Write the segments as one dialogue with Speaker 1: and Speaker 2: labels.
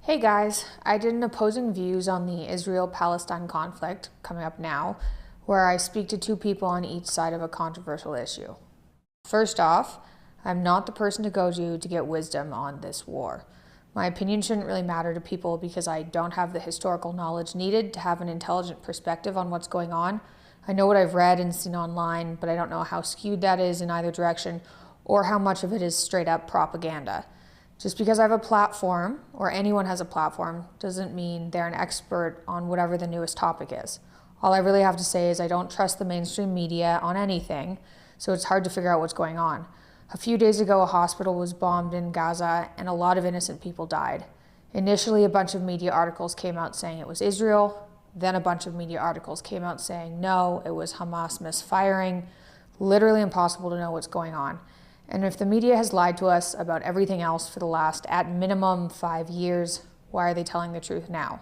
Speaker 1: Hey guys, I did an opposing views on the Israel-Palestine conflict coming up now, where I speak to two people on each side of a controversial issue. First off, I'm not the person to go to get wisdom on this war. My opinion shouldn't really matter to people because I don't have the historical knowledge needed to have an intelligent perspective on what's going on. I know what I've read and seen online, but I don't know how skewed that is in either direction or how much of it is straight up propaganda. Just because I have a platform, or anyone has a platform, doesn't mean they're an expert on whatever the newest topic is. All I really have to say is I don't trust the mainstream media on anything, so it's hard to figure out what's going on. A few days ago, a hospital was bombed in Gaza, and a lot of innocent people died. Initially, a bunch of media articles came out saying it was Israel. Then a bunch of media articles came out saying, no, it was Hamas misfiring. Literally impossible to know what's going on. And if the media has lied to us about everything else for the last, at minimum, 5 years, why are they telling the truth now?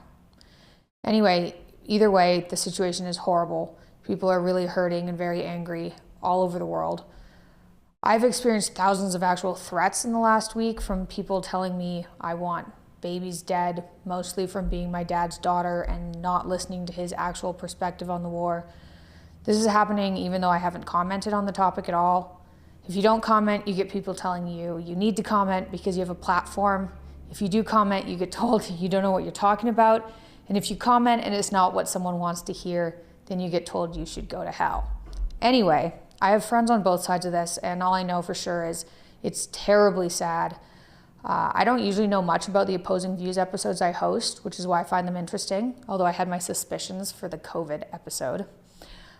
Speaker 1: Anyway, either way, the situation is horrible. People are really hurting and very angry all over the world. I've experienced thousands of actual threats in the last week from people telling me I want babies dead, mostly from being my dad's daughter and not listening to his actual perspective on the war. This is happening even though I haven't commented on the topic at all. If you don't comment, you get people telling you you need to comment because you have a platform. If you do comment, you get told you don't know what you're talking about. And if you comment and it's not what someone wants to hear, then you get told you should go to hell. Anyway, I have friends on both sides of this, and all I know for sure is it's terribly sad. I don't usually know much about the opposing views episodes I host, which is why I find them interesting, although I had my suspicions for the COVID episode.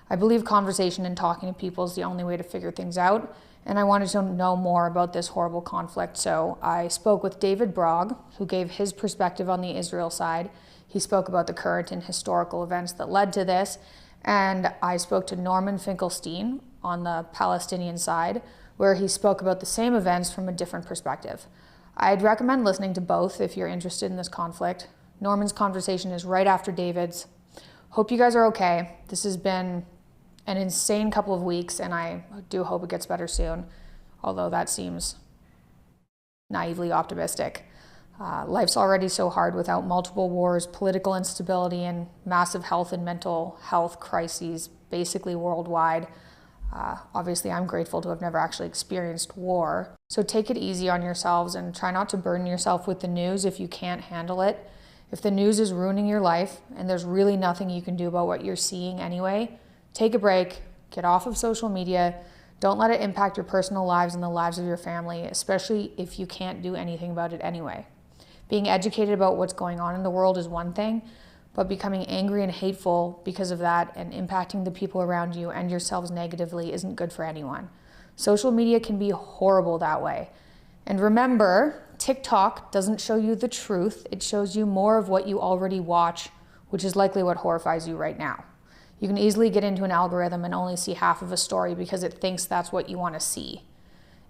Speaker 1: I believe conversation and talking to people is the only way to figure things out, and I wanted to know more about this horrible conflict, so I spoke with David Brog, who gave his perspective on the Israel side. He spoke about the current and historical events that led to this, and I spoke to Norman Finkelstein on the Palestinian side, where he spoke about the same events from a different perspective. I'd recommend listening to both if you're interested in this conflict. Norman's conversation is right after David's. Hope you guys are okay. This has been an insane couple of weeks, and I do hope it gets better soon, although that seems naively optimistic. Life's already so hard without multiple wars, political instability, and massive health and mental health crises basically worldwide. Obviously, I'm grateful to have never actually experienced war. So take it easy on yourselves and try not to burden yourself with the news if you can't handle it. If the news is ruining your life and there's really nothing you can do about what you're seeing anyway, take a break, get off of social media. Don't let it impact your personal lives and the lives of your family, especially if you can't do anything about it anyway. Being educated about what's going on in the world is one thing, but becoming angry and hateful because of that and impacting the people around you and yourselves negatively isn't good for anyone. Social media can be horrible that way. And remember, TikTok doesn't show you the truth. It shows you more of what you already watch, which is likely what horrifies you right now. You can easily get into an algorithm and only see half of a story because it thinks that's what you want to see.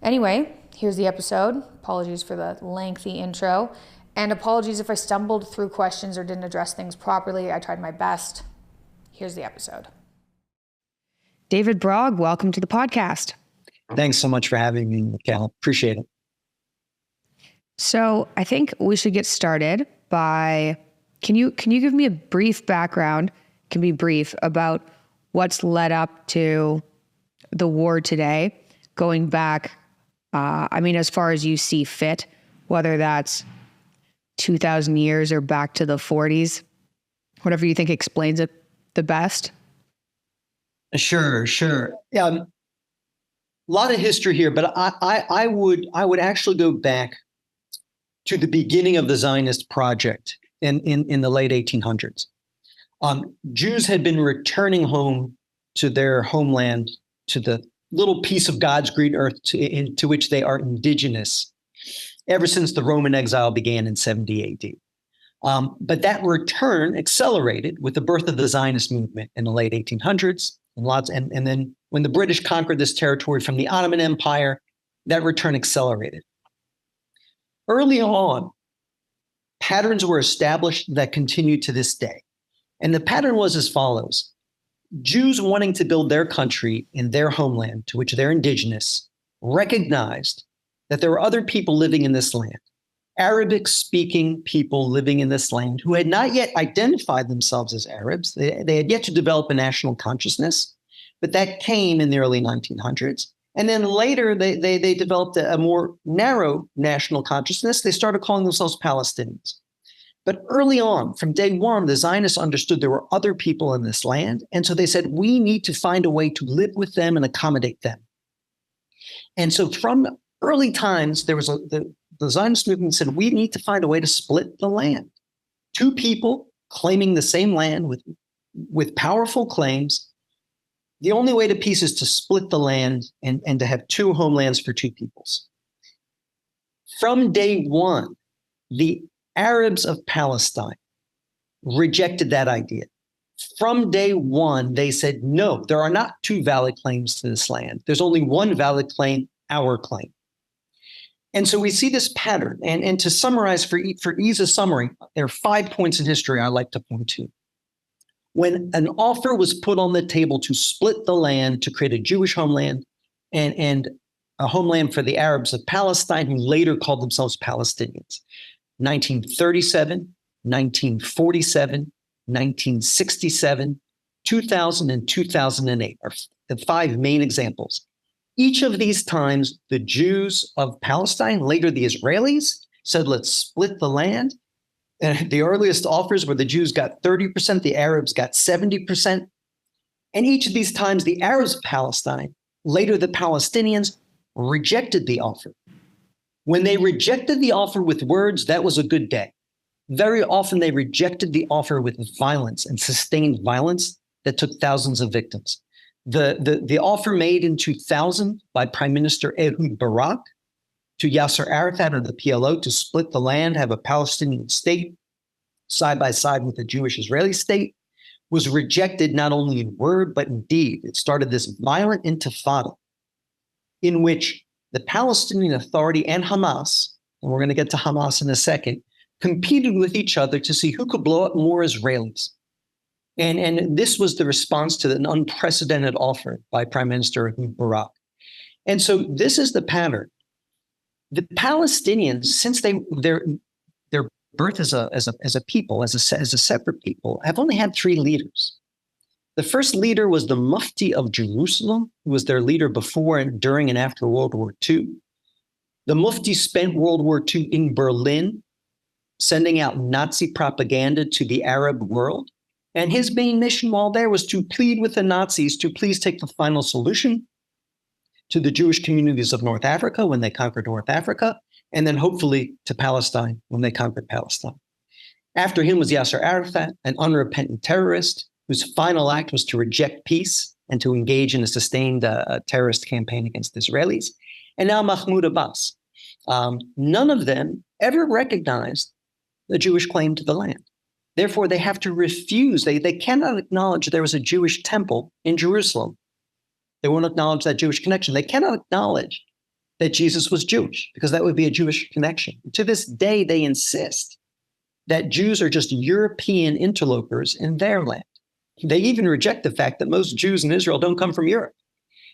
Speaker 1: Anyway, here's the episode. Apologies for the lengthy intro. And apologies if I stumbled through questions or didn't address things properly. I tried my best. Here's the episode. David Brog, welcome to the podcast.
Speaker 2: Thanks so much for having me, Mikhaila. Appreciate it.
Speaker 1: So I think we should get started by, can you give me a brief background, can be brief, about what's led up to the war today, going back, as far as you see fit, whether that's 2,000 years or back to the 40s, whatever you think explains it the best.
Speaker 2: Sure. A lot of history here, but I would actually go back to the beginning of the Zionist project in the late 1800s. Jews had been returning home to their homeland, to the little piece of God's green earth to which they are indigenous, ever since the Roman exile began in 70 AD. But that return accelerated with the birth of the Zionist movement in the late 1800s, and then when the British conquered this territory from the Ottoman Empire, that return accelerated. Early on, patterns were established that continue to this day. And the pattern was as follows. Jews wanting to build their country in their homeland, to which they're indigenous, recognized that there were other people living in this land, Arabic-speaking people living in this land who had not yet identified themselves as Arabs. They had yet to develop a national consciousness, but that came in the early 1900s. And then later, they developed a more narrow national consciousness. They started calling themselves Palestinians. But early on, from day one, the Zionists understood there were other people in this land. And so they said, we need to find a way to live with them and accommodate them. And so from early times, there was the Zionist movement said, we need to find a way to split the land. Two people claiming the same land with powerful claims. The only way to peace is to split the land and to have two homelands for two peoples. From day one, the Arabs of Palestine rejected that idea. From day one, they said, no, there are not two valid claims to this land. There's only one valid claim, our claim. And so we see this pattern. And to summarize, for ease of summary, there are 5 points in history I like to point to. When an offer was put on the table to split the land, to create a Jewish homeland and a homeland for the Arabs of Palestine, who later called themselves Palestinians. 1937, 1947, 1967, 2000, and 2008 are the 5 main examples. Each of these times, the Jews of Palestine, later the Israelis, said, let's split the land. And the earliest offers where the Jews got 30%, the Arabs got 70%. And each of these times, the Arabs of Palestine, later the Palestinians, rejected the offer. When they rejected the offer with words, that was a good day. Very often they rejected the offer with violence and sustained violence that took thousands of victims. The offer made in 2000 by Prime Minister David Brog to Yasser Arafat of the PLO to split the land, have a Palestinian state side by side with a Jewish-Israeli state, was rejected not only in word, but in deed. It started this violent intifada in which the Palestinian Authority and Hamas, and we're going to get to Hamas in a second, competed with each other to see who could blow up more Israelis. And this was the response to an unprecedented offer by Prime Minister Brog. And so this is the pattern. The Palestinians, since their birth as a people, as a separate people, have only had 3 leaders. The first leader was the Mufti of Jerusalem, who was their leader before and during and after World War II. The Mufti spent World War II in Berlin, sending out Nazi propaganda to the Arab world. And his main mission while there was to plead with the Nazis to please take the final solution to the Jewish communities of North Africa when they conquered North Africa, and then hopefully to Palestine when they conquered Palestine. After him was Yasser Arafat, an unrepentant terrorist whose final act was to reject peace and to engage in a sustained terrorist campaign against Israelis. And now Mahmoud Abbas. None of them ever recognized the Jewish claim to the land. Therefore, they have to refuse. They cannot acknowledge there was a Jewish temple in Jerusalem. They won't acknowledge that Jewish connection. They cannot acknowledge that Jesus was Jewish because that would be a Jewish connection. To this day, they insist that Jews are just European interlopers in their land. They even reject the fact that most Jews in Israel don't come from Europe.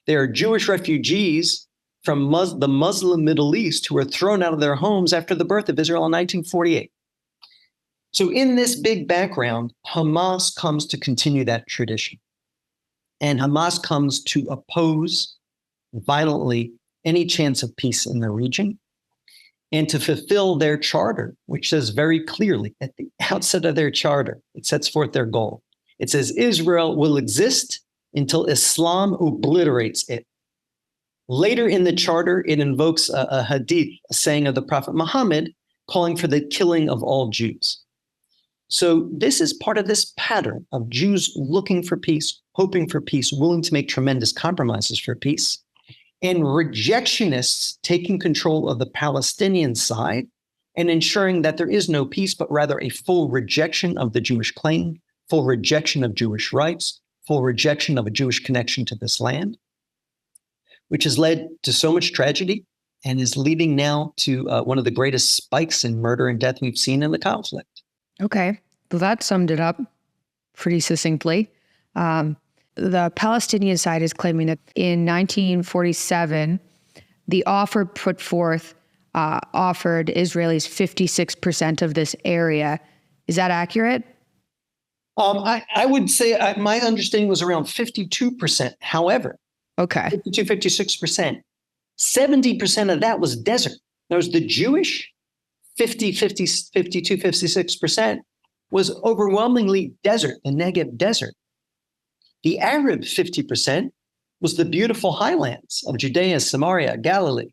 Speaker 2: They are Jewish refugees from the Muslim Middle East who were thrown out of their homes after the birth of Israel in 1948. So in this big background, Hamas comes to continue that tradition. And Hamas comes to oppose violently any chance of peace in the region and to fulfill their charter, which says very clearly at the outset of their charter, it sets forth their goal. It says Israel will exist until Islam obliterates it. Later in the charter, it invokes a hadith, a saying of the Prophet Muhammad, calling for the killing of all Jews. So this is part of this pattern of Jews looking for peace, hoping for peace, willing to make tremendous compromises for peace, and rejectionists taking control of the Palestinian side and ensuring that there is no peace, but rather a full rejection of the Jewish claim, full rejection of Jewish rights, full rejection of a Jewish connection to this land, which has led to so much tragedy and is leading now to one of the greatest spikes in murder and death we've seen in the conflict.
Speaker 1: Okay, well, that summed it up pretty succinctly. The Palestinian side is claiming that in 1947, the offer put forth offered Israelis 56% of this area. Is that accurate?
Speaker 2: I would say my understanding was around 52%. However,
Speaker 1: Okay.
Speaker 2: 52, 56%. 70% of that was desert. There's the Jewish 50, 50, 52, 56% was overwhelmingly desert, the Negev desert. The Arab 50% was the beautiful highlands of Judea, Samaria, Galilee.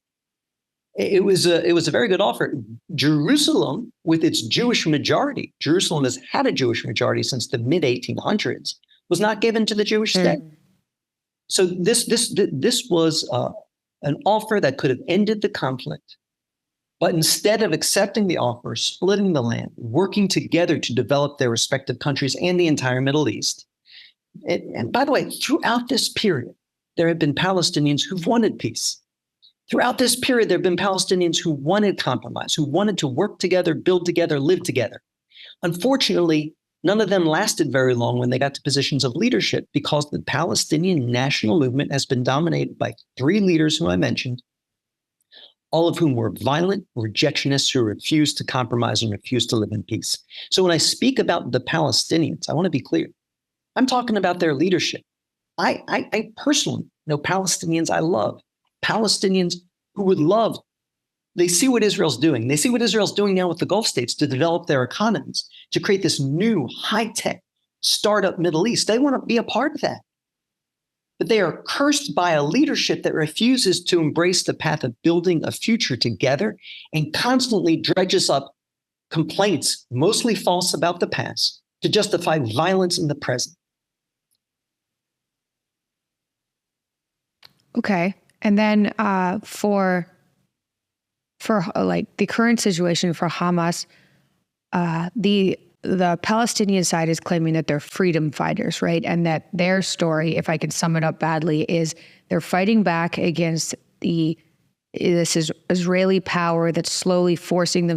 Speaker 2: It was a very good offer. Jerusalem, with its Jewish majority, Jerusalem has had a Jewish majority since the mid 1800s, was not given to the Jewish state. So this was an offer that could have ended the conflict, but instead of accepting the offer, splitting the land, working together to develop their respective countries and the entire Middle East. And by the way, throughout this period, there have been Palestinians who've wanted peace. Throughout this period, there have been Palestinians who wanted compromise, who wanted to work together, build together, live together. Unfortunately, none of them lasted very long when they got to positions of leadership because the Palestinian national movement has been dominated by three leaders who I mentioned, all of whom were violent rejectionists who refused to compromise and refused to live in peace. So when I speak about the Palestinians, I want to be clear. I'm talking about their leadership. I personally know Palestinians I love. Palestinians who would love, they see what Israel's doing. They see what Israel's doing now with the Gulf states to develop their economies, to create this new high-tech startup Middle East. They want to be a part of that. But they are cursed by a leadership that refuses to embrace the path of building a future together and constantly dredges up complaints, mostly false, about the past to justify violence in the present.
Speaker 1: Okay. And then for like the current situation for Hamas, the Palestinian side is claiming that they're freedom fighters, right? And that their story, if I can sum it up badly, is they're fighting back against this Israeli power that's slowly forcing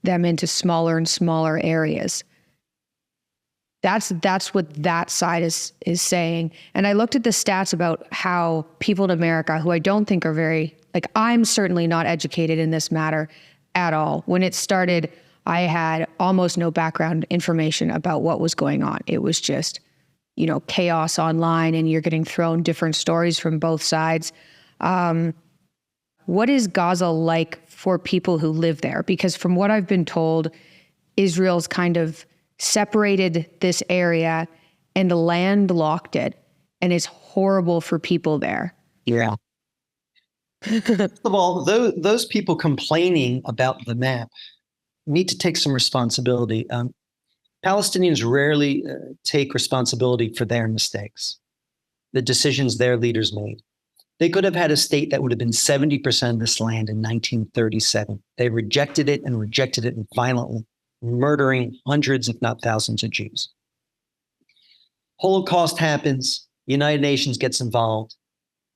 Speaker 1: them into smaller and smaller areas. That's what that side is saying. And I looked at the stats about how people in America, who I don't think are very, like, I'm certainly not educated in this matter at all. When it started, I had almost no background information about what was going on. It was just, chaos online, and you're getting thrown different stories from both sides. What is Gaza like for people who live there? Because from what I've been told, Israel's kind of separated this area and landlocked it, and it's horrible for people there.
Speaker 2: Yeah. First of all, those people complaining about the map need to take some responsibility. Palestinians rarely take responsibility for their mistakes, the decisions their leaders made. They could have had a state that would have been 70% of this land in 1937. They rejected it violently, murdering hundreds, if not thousands, of Jews. Holocaust happens, United Nations gets involved,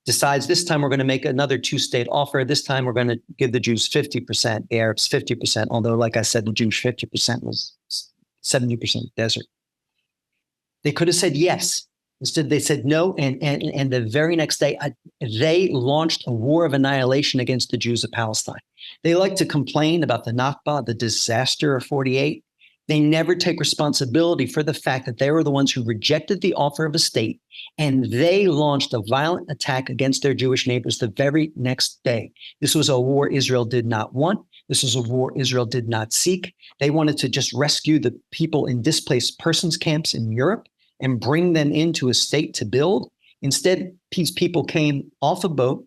Speaker 2: decides this time we're going to make another two-state offer. This time we're going to give the Jews 50%, the Arabs 50%, although, like I said, the Jewish 50% was 70% desert. They could have said yes. Instead, they said no, and the very next day, they launched a war of annihilation against the Jews of Palestine. They like to complain about the Nakba, the disaster of 48. They never take responsibility for the fact that they were the ones who rejected the offer of a state, and they launched a violent attack against their Jewish neighbors the very next day. This was a war Israel did not want. This was a war Israel did not seek. They wanted to just rescue the people in displaced persons camps in Europe and bring them into a state to build. Instead, these people came off a boat,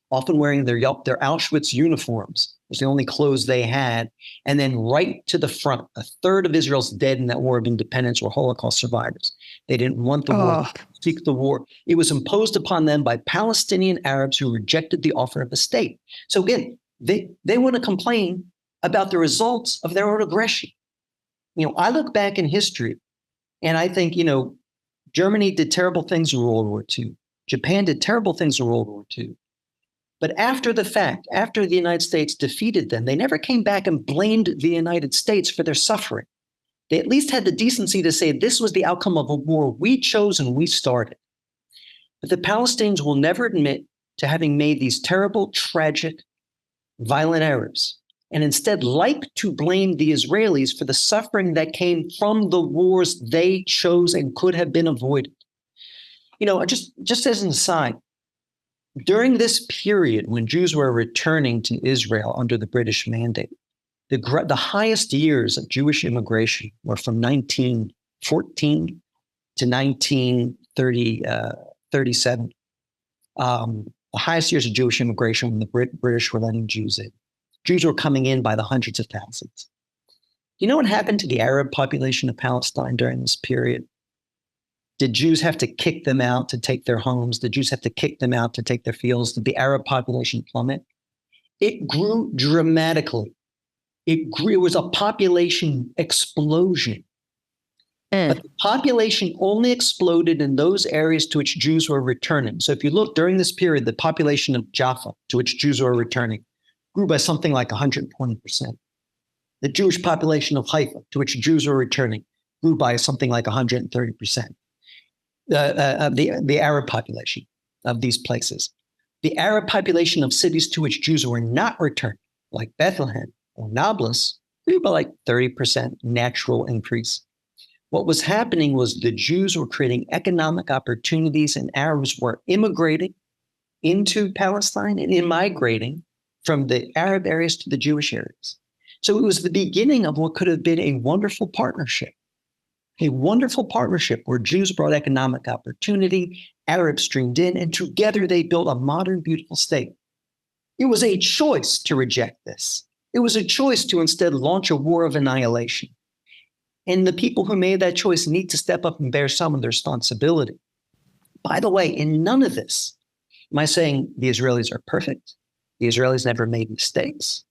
Speaker 2: often wearing their Auschwitz uniforms. It was the only clothes they had. And then right to the front, a third of Israel's dead in that war of independence were Holocaust survivors. They didn't want the war, seek the war. It was imposed upon them by Palestinian Arabs who rejected the offer of a state. So again, they want to complain about the results of their own aggression. I look back in history, and I think, Germany did terrible things in World War II. Japan did terrible things in World War II. But after the fact, after the United States defeated them, they never came back and blamed the United States for their suffering. They at least had the decency to say this was the outcome of a war we chose and we started. But the Palestinians will never admit to having made these terrible, tragic, violent Arabs, and instead like to blame the Israelis for the suffering that came from the wars they chose and could have been avoided. Just as an aside, during this period when Jews were returning to Israel under the British mandate, the highest years of Jewish immigration were from 1914 to 1937. The highest years of Jewish immigration when the British were letting Jews in. Jews were coming in by the hundreds of thousands. You know what happened to the Arab population of Palestine during this period? Did Jews have to kick them out to take their homes? Did Jews have to kick them out to take their fields? Did the Arab population plummet? It grew dramatically. It was a population explosion. But the population only exploded in those areas to which Jews were returning. So if you look during this period, the population of Jaffa, to which Jews were returning, grew by something like 120%. The Jewish population of Haifa, to which Jews were returning, grew by something like 130%. The Arab population of these places. The Arab population of cities to which Jews were not returning, like Bethlehem or Nablus, grew by like 30% natural increase. What was happening was the Jews were creating economic opportunities and Arabs were immigrating into Palestine and immigrating from the Arab areas to the Jewish areas. So it was the beginning of what could have been a wonderful partnership where Jews brought economic opportunity, Arabs streamed in, and together they built a modern, beautiful state. It was a choice to reject this. It was a choice to instead launch a war of annihilation. And the people who made that choice need to step up and bear some of the responsibility. By the way, in none of this am I saying the Israelis are perfect. The Israelis never made mistakes.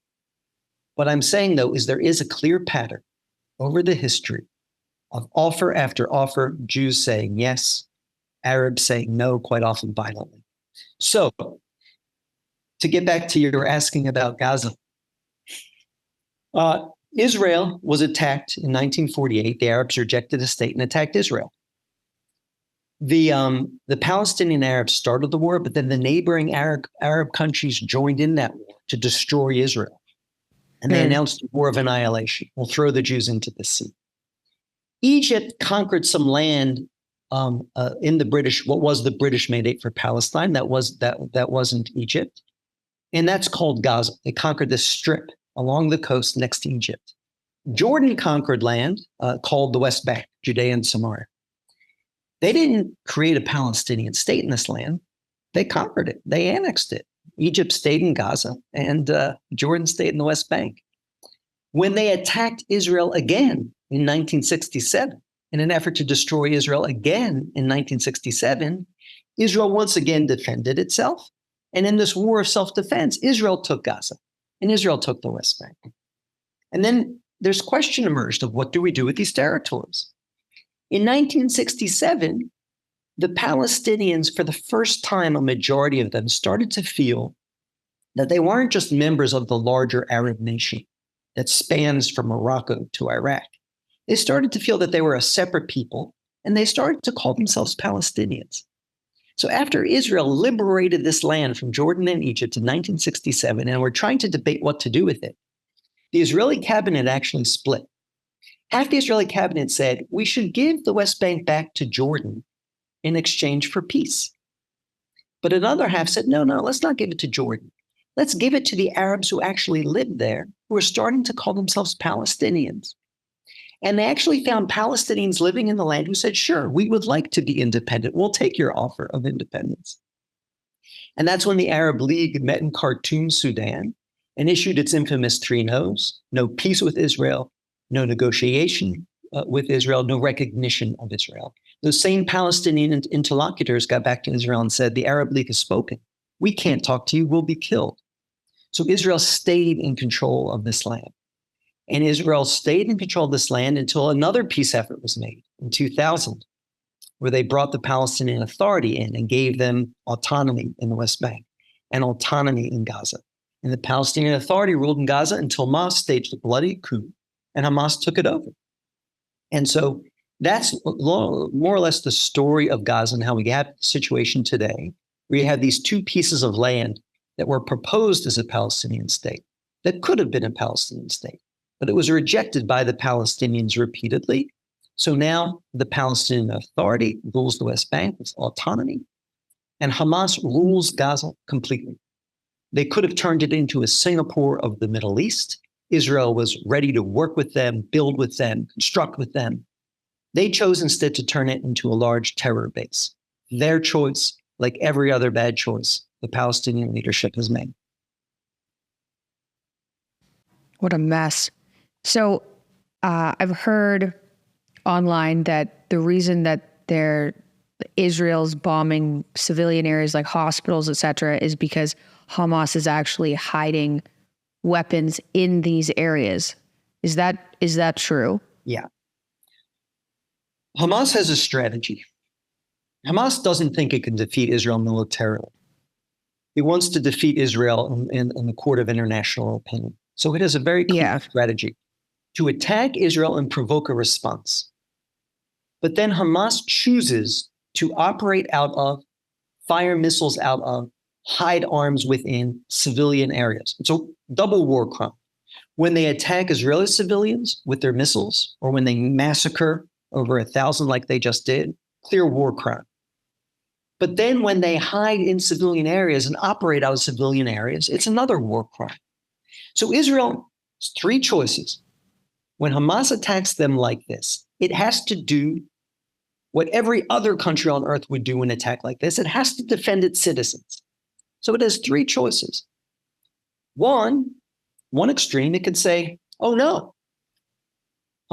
Speaker 2: What I'm saying, though, is there is a clear pattern over the history of offer after offer, Jews saying yes, Arabs saying no, quite often violently. So, to get back to your asking about Gaza, Israel was attacked in 1948. The Arabs rejected the state and attacked Israel. The Palestinian Arabs started the war, but then the neighboring Arab countries joined in that war to destroy Israel. And they announced a war of annihilation. We'll throw the Jews into the sea. Egypt conquered some land in the British, what was the British mandate for Palestine. That wasn't Egypt. And that's called Gaza. They conquered this strip along the coast next to Egypt. Jordan conquered land called the West Bank, Judea and Samaria. They didn't create a Palestinian state in this land. They conquered it. They annexed it. Egypt stayed in Gaza and Jordan stayed in the West Bank. When they attacked Israel again in 1967, in an effort to destroy Israel again in 1967, Israel once again defended itself. And in this war of self-defense, Israel took Gaza and Israel took the West Bank. And then there's question emerged of what do we do with these territories? In 1967, the Palestinians, for the first time, a majority of them started to feel that they weren't just members of the larger Arab nation that spans from Morocco to Iraq. They started to feel that they were a separate people, and they started to call themselves Palestinians. So after Israel liberated this land from Jordan and Egypt in 1967, and were trying to debate what to do with it, the Israeli cabinet actually split. Half the Israeli cabinet said, we should give the West Bank back to Jordan in exchange for peace. But another half said, no, let's not give it to Jordan. Let's give it to the Arabs who actually lived there, who are starting to call themselves Palestinians. And they actually found Palestinians living in the land who said, sure, we would like to be independent. We'll take your offer of independence. And that's when the Arab League met in Khartoum, Sudan, and issued its infamous 3 no's: no peace with Israel, no negotiation with Israel, no recognition of Israel. Those same Palestinian interlocutors got back to Israel and said, the Arab League has spoken. We can't talk to you, we'll be killed. So Israel stayed in control of this land. And Israel stayed in control of this land until another peace effort was made in 2000, where they brought the Palestinian Authority in and gave them autonomy in the West Bank and autonomy in Gaza. And the Palestinian Authority ruled in Gaza until Hamas staged a bloody coup and Hamas took it over. And so that's more or less the story of Gaza and how we have the situation today, where you have these 2 pieces of land that were proposed as a Palestinian state, that could have been a Palestinian state, but it was rejected by the Palestinians repeatedly. So now the Palestinian Authority rules the West Bank with autonomy, and Hamas rules Gaza completely. They could have turned it into a Singapore of the Middle East. Israel was ready to work with them, build with them, construct with them. They chose instead to turn it into a large terror base. Their choice, like every other bad choice the Palestinian leadership has made.
Speaker 3: What a mess. So I've heard online that the reason that Israel's bombing civilian areas like hospitals, etc., is because Hamas is actually hiding weapons in these areas. Is that true?
Speaker 2: Yeah. Hamas has a strategy. Hamas doesn't think it can defeat Israel militarily. It wants to defeat Israel in the court of international opinion. So it has a very clear strategy to attack Israel and provoke a response. But then Hamas chooses to operate out of, fire missiles out of, hide arms within civilian areas. It's a double war crime. When they attack Israeli civilians with their missiles, or when they massacre over 1,000 like they just did, clear war crime. But then when they hide in civilian areas and operate out of civilian areas, it's another war crime. So Israel has three choices. When Hamas attacks them like this, it has to do what every other country on earth would do in an attack like this. It has to defend its citizens. So it has three choices. One extreme, it could say, oh no,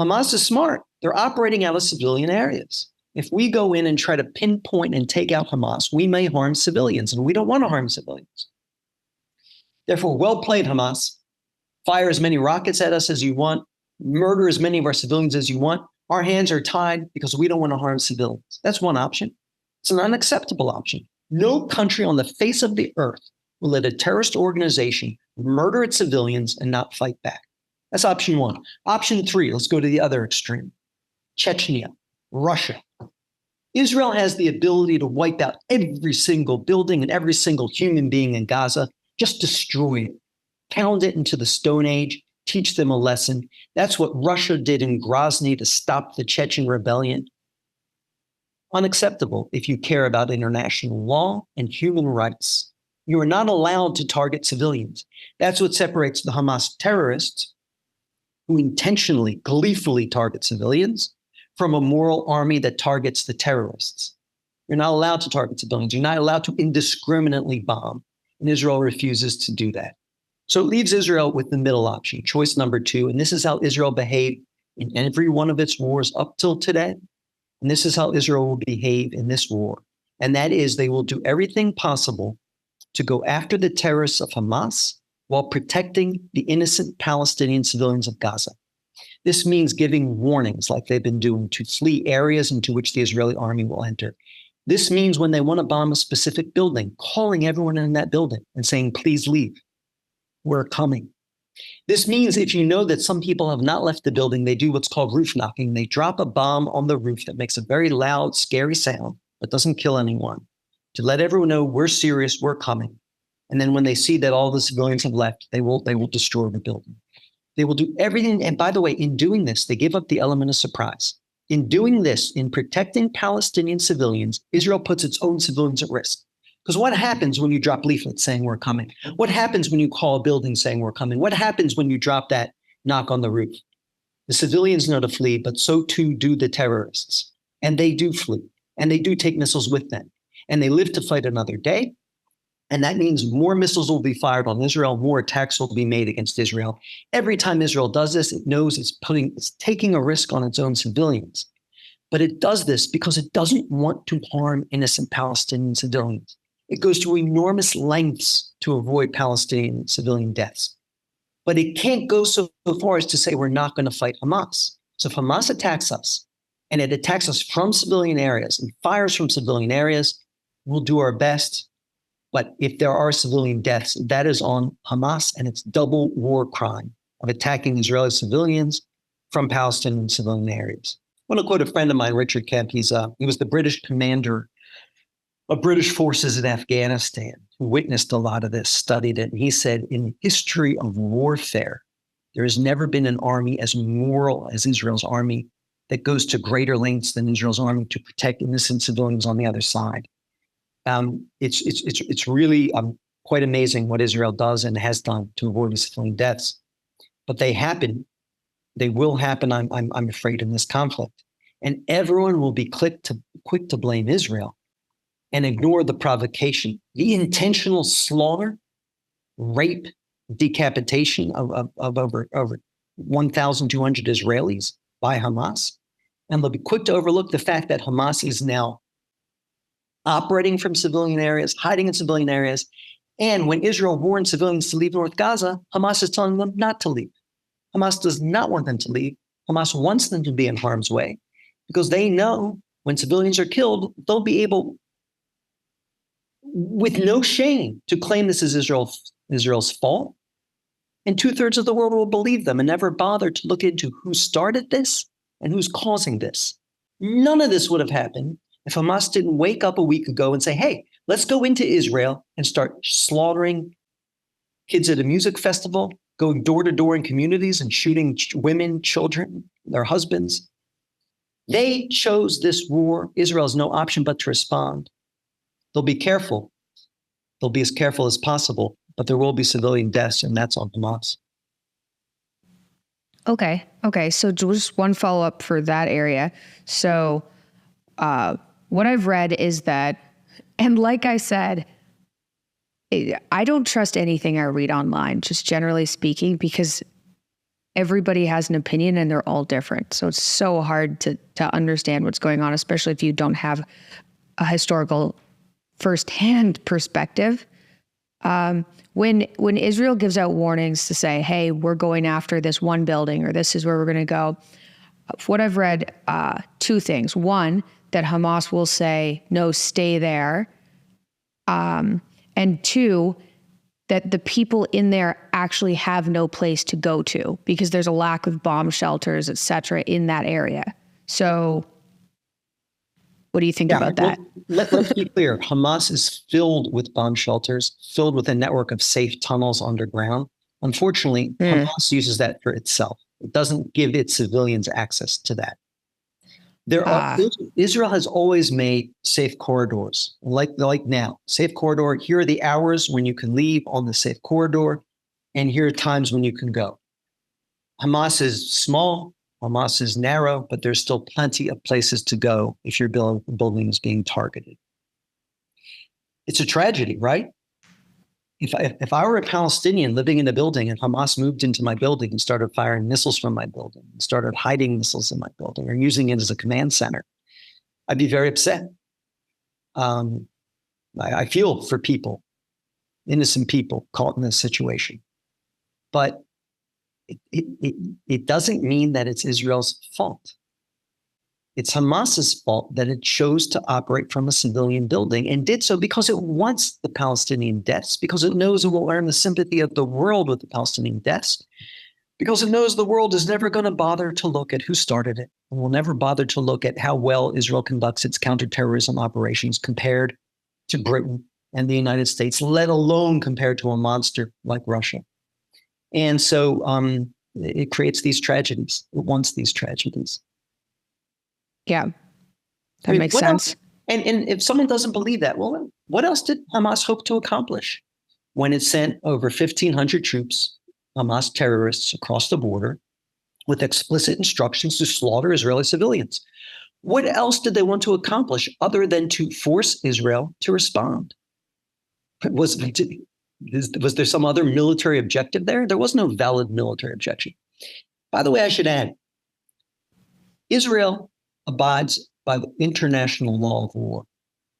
Speaker 2: Hamas is smart. They're operating out of civilian areas. If we go in and try to pinpoint and take out Hamas, we may harm civilians, and we don't want to harm civilians. Therefore, well played, Hamas. Fire as many rockets at us as you want. Murder as many of our civilians as you want. Our hands are tied because we don't want to harm civilians. That's one option. It's an unacceptable option. No country on the face of the earth will let a terrorist organization murder its civilians and not fight back. That's option one. Option three, let's go to the other extreme. Chechnya, Russia. Israel has the ability to wipe out every single building and every single human being in Gaza, just destroy it, pound it into the Stone Age, teach them a lesson. That's what Russia did in Grozny to stop the Chechen rebellion. Unacceptable if you care about international law and human rights. You are not allowed to target civilians. That's what separates the Hamas terrorists, who intentionally, gleefully target civilians, from a moral army that targets the terrorists. You're not allowed to target civilians. You're not allowed to indiscriminately bomb. And Israel refuses to do that. So it leaves Israel with the middle option, choice number two. And this is how Israel behaved in every one of its wars up till today. And this is how Israel will behave in this war. And that is, they will do everything possible to go after the terrorists of Hamas while protecting the innocent Palestinian civilians of Gaza. This means giving warnings like they've been doing to flee areas into which the Israeli army will enter. This means when they want to bomb a specific building, calling everyone in that building and saying, please leave. We're coming. This means if you know that some people have not left the building, they do what's called roof knocking. They drop a bomb on the roof that makes a very loud, scary sound, but doesn't kill anyone, to let everyone know we're serious, we're coming. And then when they see that all the civilians have left, they will destroy the building. They will do everything. And by the way, in doing this, they give up the element of surprise. In doing this, in protecting Palestinian civilians, Israel puts its own civilians at risk. Because what happens when you drop leaflets saying we're coming? What happens when you call a building saying we're coming? What happens when you drop that knock on the roof? The civilians know to flee, but so too do the terrorists. And they do flee. And they do take missiles with them. And they live to fight another day. And that means more missiles will be fired on Israel, more attacks will be made against Israel. Every time Israel does this, it knows it's taking a risk on its own civilians. But it does this because it doesn't want to harm innocent Palestinian civilians. It goes to enormous lengths to avoid Palestinian civilian deaths. But it can't go so far as to say we're not going to fight Hamas. So if Hamas attacks us, and it attacks us from civilian areas and fires from civilian areas, we'll do our best. But if there are civilian deaths, that is on Hamas, and it's double war crime of attacking Israeli civilians from Palestinian civilian areas. I want to quote a friend of mine, Richard Kemp. He was the British commander of British forces in Afghanistan who witnessed a lot of this, studied it. And he said, in the history of warfare, there has never been an army as moral as Israel's army that goes to greater lengths than Israel's army to protect innocent civilians on the other side. It's really quite amazing what Israel does and has done to avoid the civilian deaths. But they happen. They will happen, I'm afraid, in this conflict. And everyone will be quick to blame Israel and ignore the provocation, the intentional slaughter, rape, decapitation of over 1,200 Israelis by Hamas. And they'll be quick to overlook the fact that Hamas is now operating from civilian areas, hiding in civilian areas. And when Israel warns civilians to leave North Gaza, Hamas is telling them not to leave. Hamas does not want them to leave. Hamas wants them to be in harm's way because they know when civilians are killed, they'll be able, with no shame, to claim this is Israel's fault. And 2/3 of the world will believe them and never bother to look into who started this and who's causing this. None of this would have happened if Hamas didn't wake up a week ago and say, hey, let's go into Israel and start slaughtering kids at a music festival, going door to door in communities and shooting women, children, their husbands. They chose this war. Israel has no option but to respond. They'll be careful. They'll be as careful as possible, but there will be civilian deaths, and that's on Hamas.
Speaker 3: Okay. So just one follow-up for that area. So what I've read is that, and like I said, I don't trust anything I read online, just generally speaking, because everybody has an opinion and they're all different. So it's so hard to understand what's going on, especially if you don't have a historical firsthand perspective. When Israel gives out warnings to say, hey, we're going after this one building or this is where we're going to go, what I've read, two things. One, that Hamas will say, no, stay there. And two, that the people in there actually have no place to go to because there's a lack of bomb shelters, et cetera, in that area. So what do you think about that?
Speaker 2: Well, let's be clear. Hamas is filled with bomb shelters, filled with a network of safe tunnels underground. Unfortunately, Hamas uses that for itself. It doesn't give its civilians access to that. Israel has always made safe corridors, like now. Safe corridor, here are the hours when you can leave on the safe corridor, and here are times when you can go. Hamas is small, Hamas is narrow, but there's still plenty of places to go if your building is being targeted. It's a tragedy, right? If I were a Palestinian living in a building and Hamas moved into my building and started firing missiles from my building, and started hiding missiles in my building or using it as a command center, I'd be very upset. I feel for people, innocent people caught in this situation. But it doesn't mean that it's Israel's fault. It's Hamas's fault that it chose to operate from a civilian building and did so because it wants the Palestinian deaths, because it knows it will earn the sympathy of the world with the Palestinian deaths, because it knows the world is never going to bother to look at who started it and will never bother to look at how well Israel conducts its counterterrorism operations compared to Britain and the United States, let alone compared to a monster like Russia. And so it creates these tragedies. It wants these tragedies.
Speaker 3: Yeah, that makes sense.
Speaker 2: And if someone doesn't believe that, well, what else did Hamas hope to accomplish when it sent over 1,500 troops, Hamas terrorists, across the border with explicit instructions to slaughter Israeli civilians? What else did they want to accomplish other than to force Israel to respond? Was there some other military objective there? There was no valid military objection. By the way, I should add, Israel abides by the international law of war.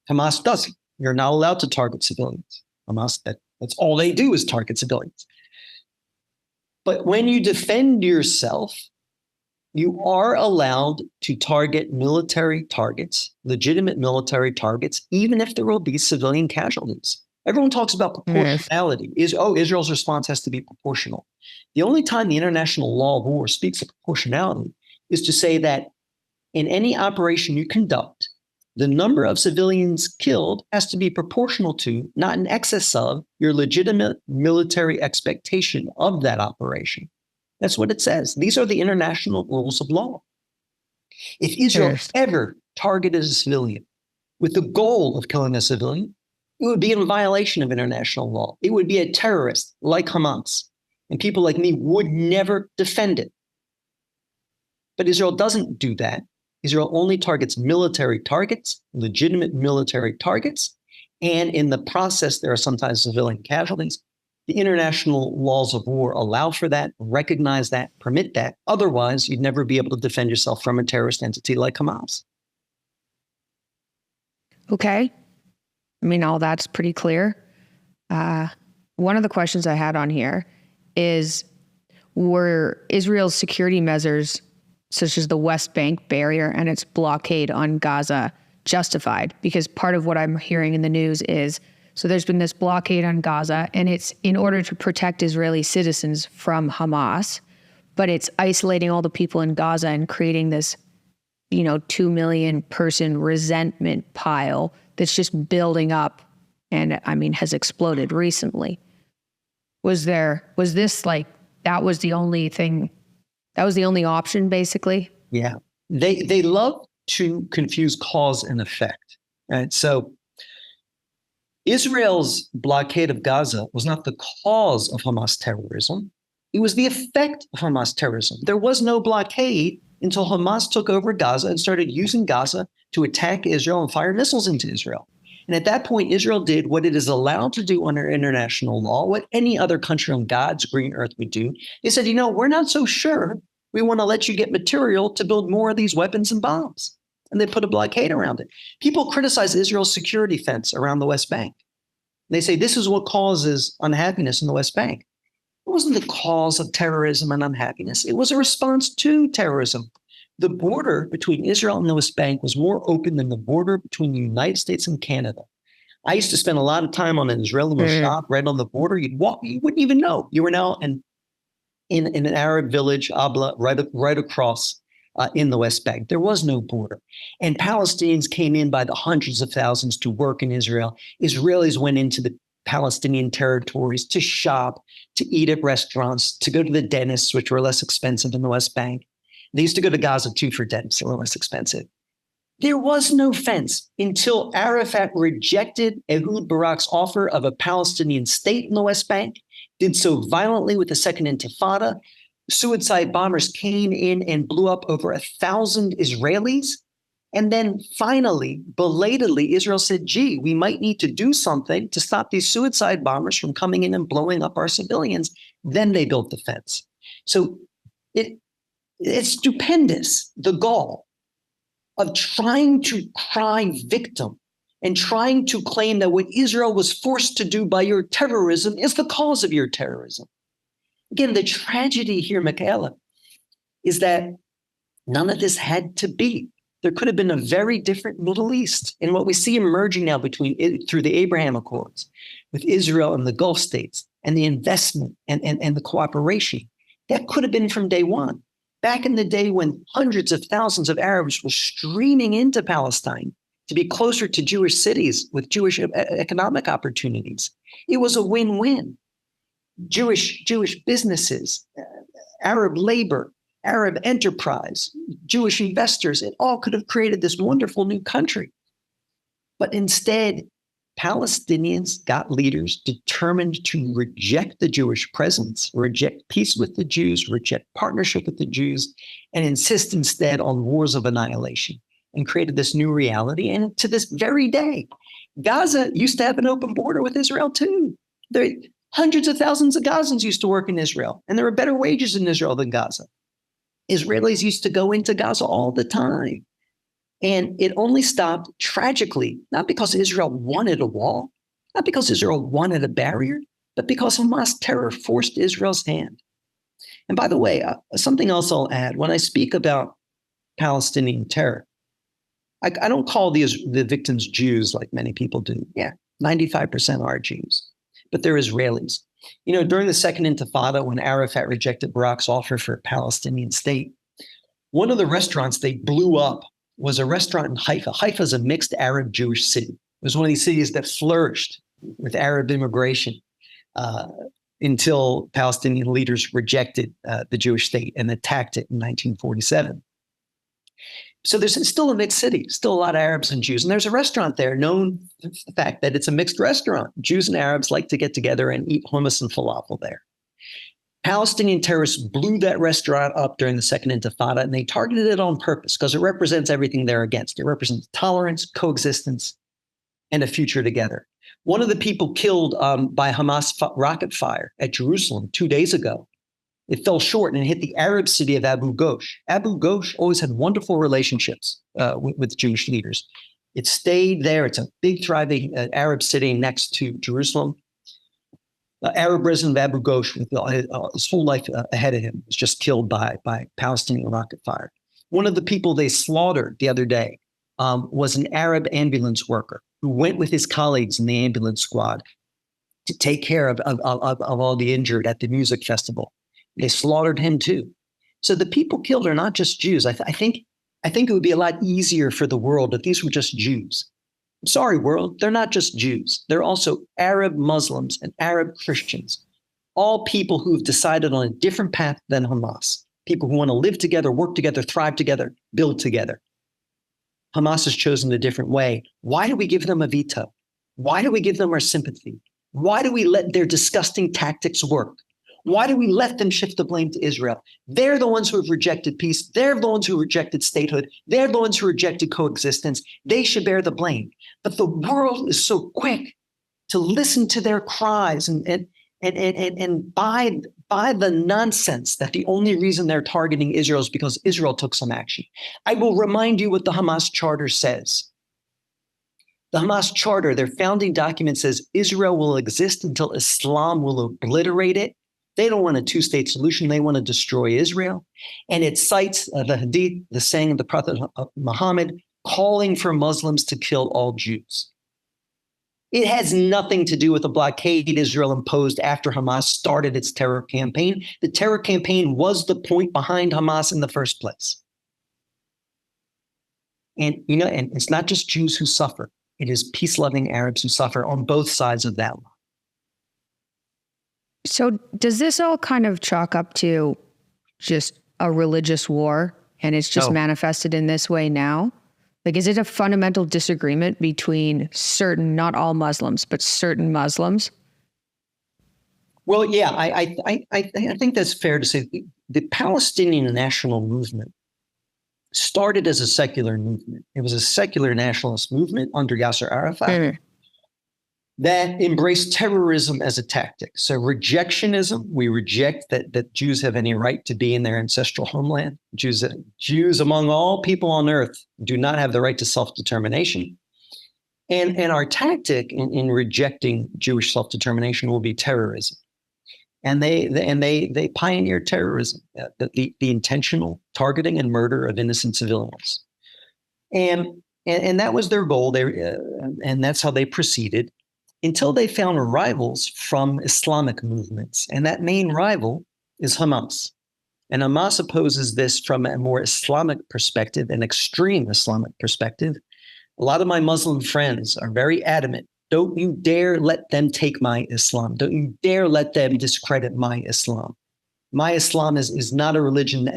Speaker 2: Hamas doesn't. You're not allowed to target civilians. Hamas, that's all they do is target civilians. But when you defend yourself, you are allowed to target military targets, legitimate military targets, even if there will be civilian casualties. Everyone talks about proportionality. Israel's response has to be proportional. The only time the international law of war speaks of proportionality is to say that in any operation you conduct, the number of civilians killed has to be proportional to, not in excess of, your legitimate military expectation of that operation. That's what it says. These are the international rules of law. If Israel ever targeted a civilian with the goal of killing a civilian, it would be in violation of international law. It would be a terrorist like Hamas. And people like me would never defend it. But Israel doesn't do that. Israel only targets military targets, legitimate military targets. And in the process, there are sometimes civilian casualties. The international laws of war allow for that, recognize that, permit that. Otherwise, you'd never be able to defend yourself from a terrorist entity like Hamas.
Speaker 3: Okay. I mean, all that's pretty clear. One of the questions I had on here is, were Israel's security measures, such as the West Bank barrier and its blockade on Gaza, justified? Because part of what I'm hearing in the news is, so there's been this blockade on Gaza, and it's in order to protect Israeli citizens from Hamas, but it's isolating all the people in Gaza and creating this, 2 million person resentment pile that's just building up and, has exploded recently. Was this like, that was the only thing, that was the only option, basically?
Speaker 2: Yeah. They love to confuse cause and effect. Right? So Israel's blockade of Gaza was not the cause of Hamas terrorism. It was the effect of Hamas terrorism. There was no blockade until Hamas took over Gaza and started using Gaza to attack Israel and fire missiles into Israel. And at that point, Israel did what it is allowed to do under international law, what any other country on God's green earth would do. They said, we're not so sure. We want to let you get material to build more of these weapons and bombs. And they put a blockade around it. People criticize Israel's security fence around the West Bank. They say this is what causes unhappiness in the West Bank. It wasn't the cause of terrorism and unhappiness. It was a response to terrorism. The border between Israel and the West Bank was more open than the border between the United States and Canada. I used to spend a lot of time on an Israeli moshav right on the border. You'd walk, you wouldn't even know. You were now in an Arab village, Abla, right across in the West Bank. There was no border. And Palestinians came in by the hundreds of thousands to work in Israel. Israelis went into the Palestinian territories to shop, to eat at restaurants, to go to the dentists, which were less expensive in the West Bank. They used to go to Gaza too for dentists, a little less expensive. There was no fence until Arafat rejected Ehud Barak's offer of a Palestinian state in the West Bank, did so violently with the Second Intifada. Suicide bombers came in and blew up over 1,000 Israelis. And then finally, belatedly, Israel said, gee, we might need to do something to stop these suicide bombers from coming in and blowing up our civilians. Then they built the fence. So it's stupendous, the gall of trying to cry victim and trying to claim that what Israel was forced to do by your terrorism is the cause of your terrorism. Again, the tragedy here, Mikhaila, is that none of this had to be. There could have been a very different Middle East. And what we see emerging now through the Abraham Accords with Israel and the Gulf states and the investment and the cooperation, that could have been from day one. Back in the day when hundreds of thousands of Arabs were streaming into Palestine to be closer to Jewish cities with Jewish economic opportunities, it was a win-win. Jewish businesses, Arab labor, Arab enterprise, Jewish investors, it all could have created this wonderful new country. But instead, Palestinians got leaders determined to reject the Jewish presence, reject peace with the Jews, reject partnership with the Jews, and insist instead on wars of annihilation, and created this new reality. And to this very day, Gaza used to have an open border with Israel too. Hundreds of thousands of Gazans used to work in Israel, and there were better wages in Israel than Gaza. Israelis used to go into Gaza all the time. And it only stopped tragically, not because Israel wanted a wall, not because Israel wanted a barrier, but because Hamas terror forced Israel's hand. And by the way, something else I'll add, when I speak about Palestinian terror, I don't call the victims Jews like many people do. Yeah, 95% are Jews, but they're Israelis. During the Second Intifada, when Arafat rejected Barak's offer for a Palestinian state, one of the restaurants they blew up was a restaurant in Haifa. Haifa is a mixed Arab-Jewish city. It was one of these cities that flourished with Arab immigration until Palestinian leaders rejected the Jewish state and attacked it in 1947. So there's still a mixed city, still a lot of Arabs and Jews. And there's a restaurant there known for the fact that it's a mixed restaurant. Jews and Arabs like to get together and eat hummus and falafel there. Palestinian terrorists blew that restaurant up during the Second Intifada, and they targeted it on purpose because it represents everything they're against. It represents tolerance, coexistence, and a future together. One of the people killed by Hamas rocket fire at Jerusalem 2 days ago, it fell short and hit the Arab city of Abu Ghosh. Abu Ghosh always had wonderful relationships with Jewish leaders. It stayed there. It's a big, thriving Arab city next to Jerusalem. Arab resident of Abu Ghosh, with his whole life ahead of him, was just killed by Palestinian rocket fire. One of the people they slaughtered the other day was an Arab ambulance worker who went with his colleagues in the ambulance squad to take care of all the injured at the music festival. They slaughtered him too. So the people killed are not just Jews. I think it would be a lot easier for the world if these were just Jews. I'm sorry, world, they're not just Jews. They're also Arab Muslims and Arab Christians, all people who have decided on a different path than Hamas, people who want to live together, work together, thrive together, build together. Hamas has chosen a different way. Why do we give them a veto? Why do we give them our sympathy? Why do we let their disgusting tactics work? Why do we let them shift the blame to Israel? They're the ones who have rejected peace. They're the ones who rejected statehood. They're the ones who rejected coexistence. They should bear the blame. But the world is so quick to listen to their cries and buy the nonsense that the only reason they're targeting Israel is because Israel took some action. I will remind you what the Hamas charter says. The Hamas charter, their founding document, says Israel will exist until Islam will obliterate it. They don't want a two-state solution. They want to destroy Israel. And it cites the Hadith, the saying of the Prophet Muhammad, calling for Muslims to kill all Jews. It has nothing to do with the blockade Israel imposed after Hamas started its terror campaign. The terror campaign was the point behind Hamas in the first place. And, and it's not just Jews who suffer. It is peace-loving Arabs who suffer on both sides of that line.
Speaker 3: So does this all kind of chalk up to just a religious war, and it's just manifested in this way now? Like, is it a fundamental disagreement between certain, not all Muslims, but certain Muslims?
Speaker 2: Well, yeah, I think that's fair to say. The Palestinian national movement started as a secular movement. It was a secular nationalist movement under Yasser Arafat. That embraced terrorism as a tactic. So rejectionism, we reject that Jews have any right to be in their ancestral homeland. Jews among all people on earth do not have the right to self-determination. And our tactic in rejecting Jewish self-determination will be terrorism. And they pioneered terrorism, the intentional targeting and murder of innocent civilians. And that was their goal. And that's how they proceeded, until they found rivals from Islamic movements. And that main rival is Hamas. And Hamas opposes this from a more Islamic perspective, an extreme Islamic perspective. A lot of my Muslim friends are very adamant. Don't you dare let them take my Islam. Don't you dare let them discredit my Islam. My Islam is not a religion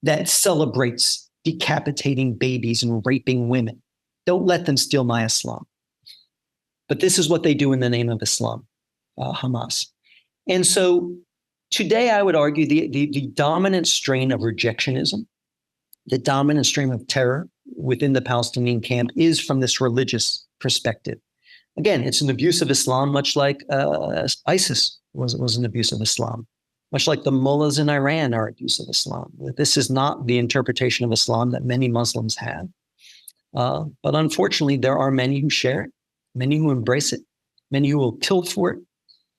Speaker 2: that celebrates decapitating babies and raping women. Don't let them steal my Islam. But this is what they do in the name of Islam, Hamas. And so today, I would argue the dominant strain of rejectionism, the dominant strain of terror within the Palestinian camp is from this religious perspective. Again, it's an abuse of Islam, much like ISIS was an abuse of Islam, much like the mullahs in Iran are abuse of Islam. This is not the interpretation of Islam that many Muslims have. But unfortunately, there are many who share it, many who embrace it, many who will kill for it,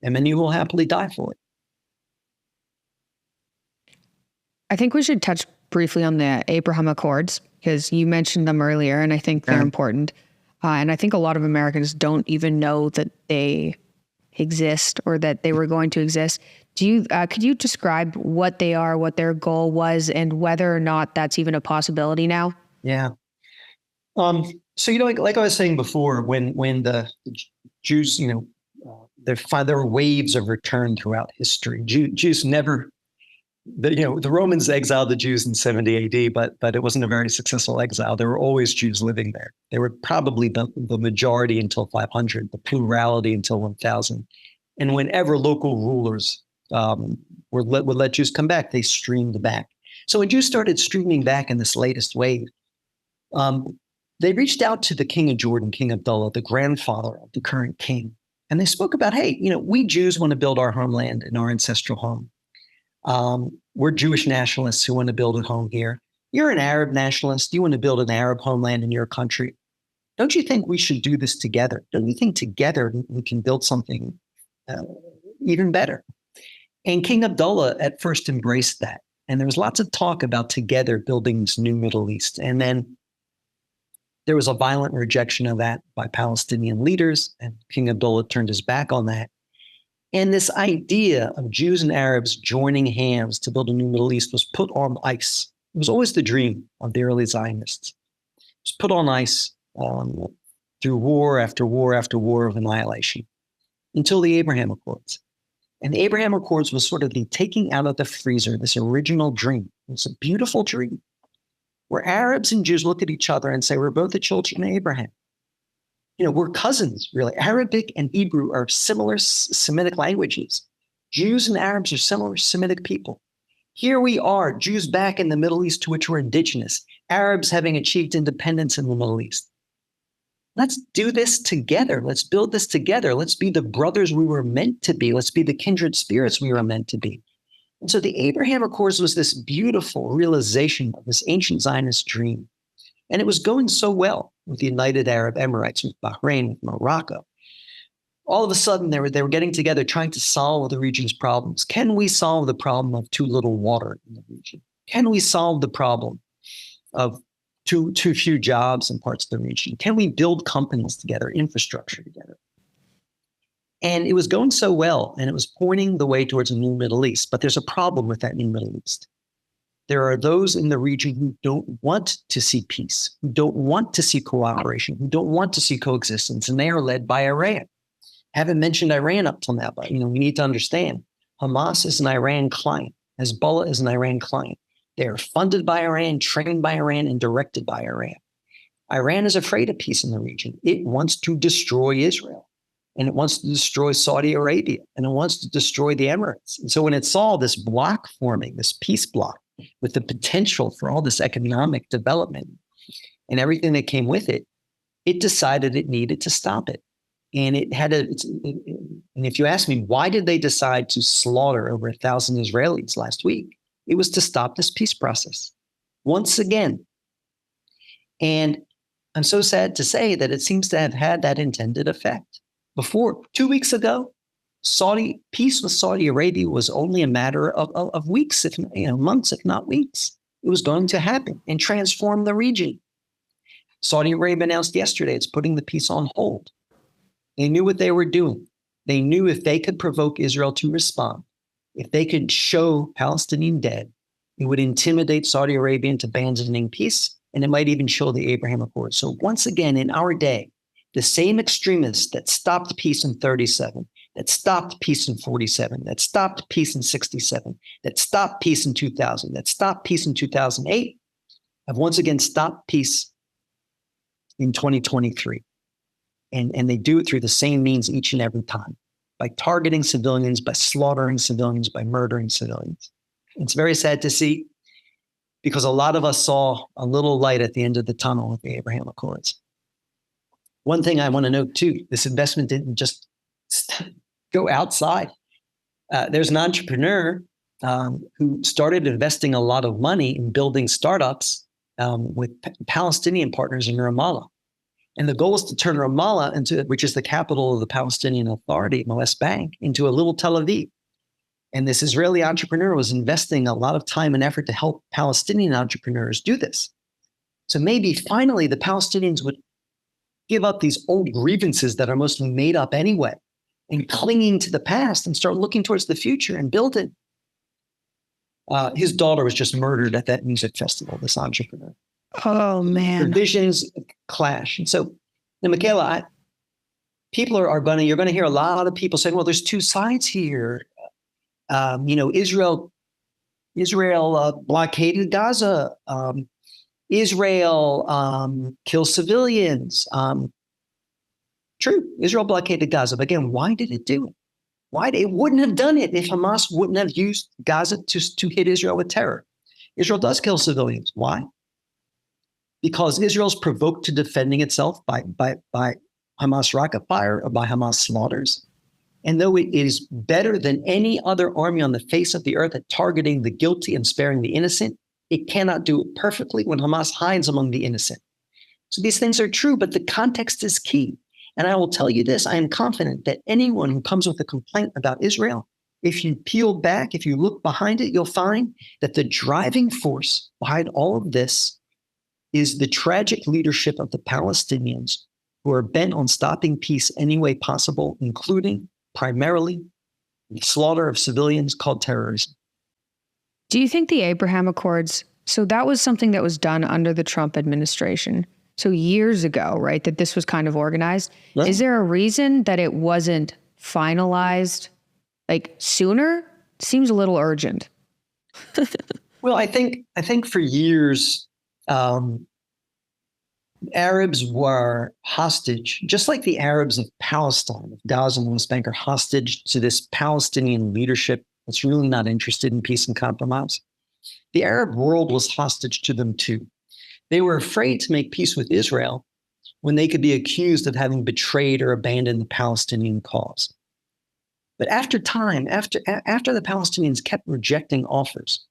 Speaker 2: and many who will happily die for it.
Speaker 3: I think we should touch briefly on the Abraham Accords, because you mentioned them earlier, and I think they're important. And I think a lot of Americans don't even know that they exist or that they were going to exist. Could you describe what they are, what their goal was, and whether or not that's even a possibility now?
Speaker 2: Yeah. So, like I was saying before, when the Jews, there were waves of return throughout history. Jews never, the Romans exiled the Jews in 70 AD, but it wasn't a very successful exile. There were always Jews living there. They were probably the majority until 500, the plurality until 1000. And whenever local rulers would let Jews come back, they streamed back. So when Jews started streaming back in this latest wave, they reached out to the king of Jordan, King Abdullah, the grandfather of the current king. And they spoke about, hey, we Jews want to build our homeland in our ancestral home. We're Jewish nationalists who want to build a home here. You're an Arab nationalist. You want to build an Arab homeland in your country. Don't you think we should do this together? Don't you think together we can build something even better? And King Abdullah at first embraced that. And there was lots of talk about together building this new Middle East. And then there was a violent rejection of that by Palestinian leaders, and King Abdullah turned his back on that. And this idea of Jews and Arabs joining hands to build a new Middle East was put on ice. It was always the dream of the early Zionists. It was put on ice through war after war after war of annihilation until the Abraham Accords. And the Abraham Accords was sort of the taking out of the freezer this original dream. It was a beautiful dream where Arabs and Jews look at each other and say, we're both the children of Abraham. We're cousins, really. Arabic and Hebrew are similar Semitic languages. Jews and Arabs are similar Semitic people. Here we are, Jews back in the Middle East to which we're indigenous, Arabs having achieved independence in the Middle East. Let's do this together. Let's build this together. Let's be the brothers we were meant to be. Let's be the kindred spirits we were meant to be. And so the Abraham Accords was this beautiful realization of this ancient Zionist dream. And it was going so well with the United Arab Emirates, with Bahrain, with Morocco. All of a sudden, they were getting together, trying to solve the region's problems. Can we solve the problem of too little water in the region? Can we solve the problem of too few jobs in parts of the region? Can we build companies together, infrastructure together? And it was going so well, and it was pointing the way towards a new Middle East. But there's a problem with that new Middle East. There are those in the region who don't want to see peace, who don't want to see cooperation, who don't want to see coexistence, and they are led by Iran. Haven't mentioned Iran up till now, but we need to understand Hamas is an Iran client. Hezbollah is an Iran client. They are funded by Iran, trained by Iran, and directed by Iran. Iran is afraid of peace in the region. It wants to destroy Israel, and it wants to destroy Saudi Arabia, and it wants to destroy the Emirates. And so when it saw this block forming, this peace block, with the potential for all this economic development and everything that came with it, it decided it needed to stop it. And and if you ask me, why did they decide to slaughter over 1,000 Israelis last week? It was to stop this peace process once again. And I'm so sad to say that it seems to have had that intended effect. Before, 2 weeks ago, peace with Saudi Arabia was only a matter of weeks, if months, if not weeks. It was going to happen and transform the region. Saudi Arabia announced yesterday it's putting the peace on hold. They knew what they were doing. They knew if they could provoke Israel to respond, if they could show Palestinian dead, it would intimidate Saudi Arabia into abandoning peace, and it might even show the Abraham Accords. So once again, in our day, the same extremists that stopped peace in 37, that stopped peace in 47, that stopped peace in 67, that stopped peace in 2000, that stopped peace in 2008, have once again stopped peace in 2023. And they do it through the same means each and every time, by targeting civilians, by slaughtering civilians, by murdering civilians. It's very sad to see, because a lot of us saw a little light at the end of the tunnel with the Abraham Accords. One thing I want to note too, this investment didn't just go outside. There's an entrepreneur who started investing a lot of money in building startups with Palestinian partners in Ramallah. And the goal is to turn Ramallah which is the capital of the Palestinian Authority, the West Bank, into a little Tel Aviv. And this Israeli entrepreneur was investing a lot of time and effort to help Palestinian entrepreneurs do this. So maybe finally the Palestinians would give up these old grievances that are mostly made up anyway, and clinging to the past and start looking towards the future and build it. His daughter was just murdered at that music festival, this entrepreneur.
Speaker 3: Oh, man.
Speaker 2: Her visions clash. And so, now, Mikhaila, you're going to hear a lot of people saying, well, there's two sides here. Israel blockaded Gaza. Israel kills civilians. True, Israel blockaded Gaza. But again, why did it do it? It wouldn't have done it if Hamas wouldn't have used Gaza to hit Israel with terror. Israel does kill civilians. Why? Because Israel's provoked to defending itself by Hamas rocket fire or by Hamas slaughters. And though it is better than any other army on the face of the earth at targeting the guilty and sparing the innocent, it cannot do it perfectly when Hamas hides among the innocent. So these things are true, but the context is key. And I will tell you this, I am confident that anyone who comes with a complaint about Israel, if you peel back, if you look behind it, you'll find that the driving force behind all of this is the tragic leadership of the Palestinians who are bent on stopping peace any way possible, including primarily the slaughter of civilians called terrorism.
Speaker 3: Do you think the Abraham Accords, so that was something that was done under the Trump administration, so years ago, right, that this was kind of organized. Right. Is there a reason that it wasn't finalized like sooner? Seems a little urgent.
Speaker 2: Well, I think for years, Arabs were hostage, just like the Arabs of Palestine, of Gaza and the West Bank, are hostage to this Palestinian leadership that's really not interested in peace and compromise. The Arab world was hostage to them too. They were afraid to make peace with Israel when they could be accused of having betrayed or abandoned the Palestinian cause. But after time, after the Palestinians kept rejecting offers,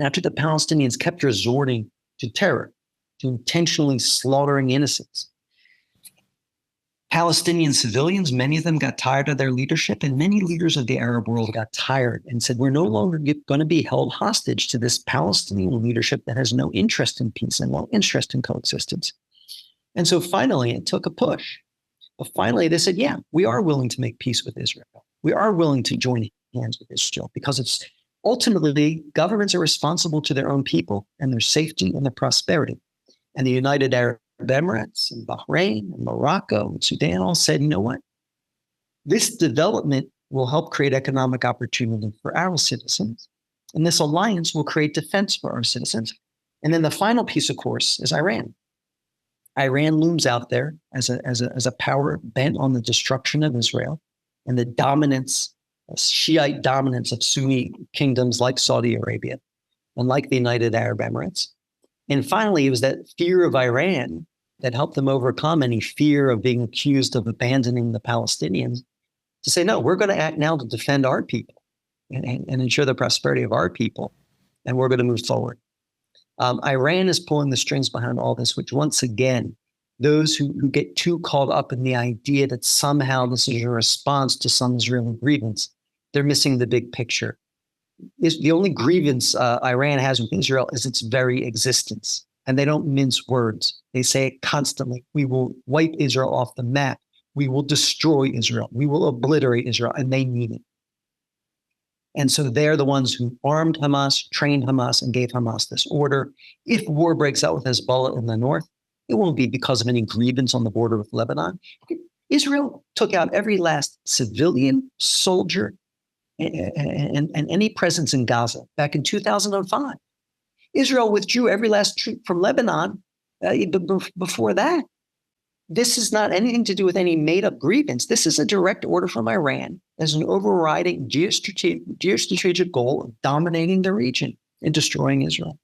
Speaker 2: after the Palestinians kept resorting to terror, to intentionally slaughtering innocents, Palestinian civilians, many of them got tired of their leadership, and many leaders of the Arab world got tired and said, we're no longer going to be held hostage to this Palestinian leadership that has no interest in peace and no interest in coexistence. And so finally, it took a push. But finally, they said, yeah, we are willing to make peace with Israel. We are willing to join hands with Israel because it's ultimately governments are responsible to their own people and their safety and their prosperity. And the United Arab Emirates and Bahrain and Morocco and Sudan all said, you know what? This development will help create economic opportunity for our citizens. And this alliance will create defense for our citizens. And then the final piece, of course, is Iran. Iran looms out there as a power bent on the destruction of Israel and the dominance, Shiite dominance of Sunni kingdoms like Saudi Arabia and like the United Arab Emirates. And finally, it was that fear of Iran that helped them overcome any fear of being accused of abandoning the Palestinians to say, no, we're going to act now to defend our people and ensure the prosperity of our people, and we're going to move forward. Iran is pulling the strings behind all this, which once again, those who get too caught up in the idea that somehow this is a response to some Israeli grievance, they're missing the big picture. The only grievance Iran has with Israel is its very existence. And they don't mince words. They say it constantly. We will wipe Israel off the map. We will destroy Israel. We will obliterate Israel. And they mean it. And so they're the ones who armed Hamas, trained Hamas, and gave Hamas this order. If war breaks out with Hezbollah in the north, it won't be because of any grievance on the border with Lebanon. Israel took out every last civilian, soldier, and any presence in Gaza back in 2005. Israel withdrew every last troop from Lebanon before that. This is not anything to do with any made-up grievance. This is a direct order from Iran as an overriding geostrategic goal of dominating the region and destroying Israel.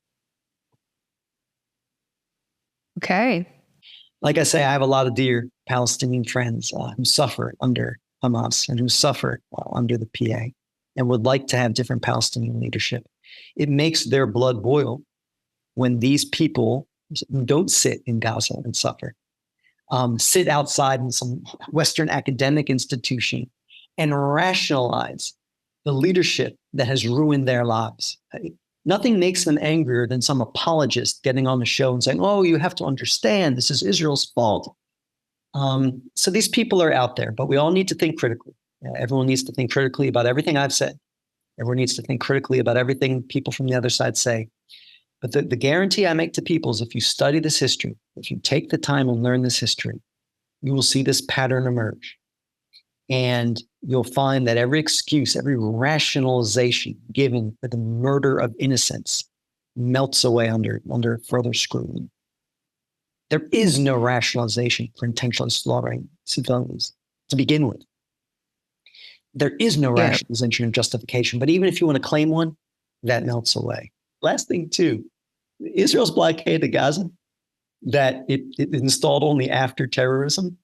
Speaker 3: Okay.
Speaker 2: Like I say, I have a lot of dear Palestinian friends who suffer under Hamas and who suffer under the PA and would like to have different Palestinian leadership. It makes their blood boil when these people who don't sit in Gaza and suffer, sit outside in some Western academic institution and rationalize the leadership that has ruined their lives. Nothing makes them angrier than some apologist getting on the show and saying, oh, you have to understand, this is Israel's fault. So these people are out there, but we all need to think critically. Everyone needs to think critically about everything I've said. Everyone needs to think critically about everything people from the other side say. But the guarantee I make to people is if you study this history, if you take the time and learn this history, you will see this pattern emerge. And you'll find that every excuse, every rationalization given for the murder of innocents melts away under further scrutiny. There is no rationalization for intentionally slaughtering civilians to begin with. There is no rationalization or justification, but even if you want to claim one, that melts away. Last thing too, Israel's blockade of Gaza, that it installed only after terrorism.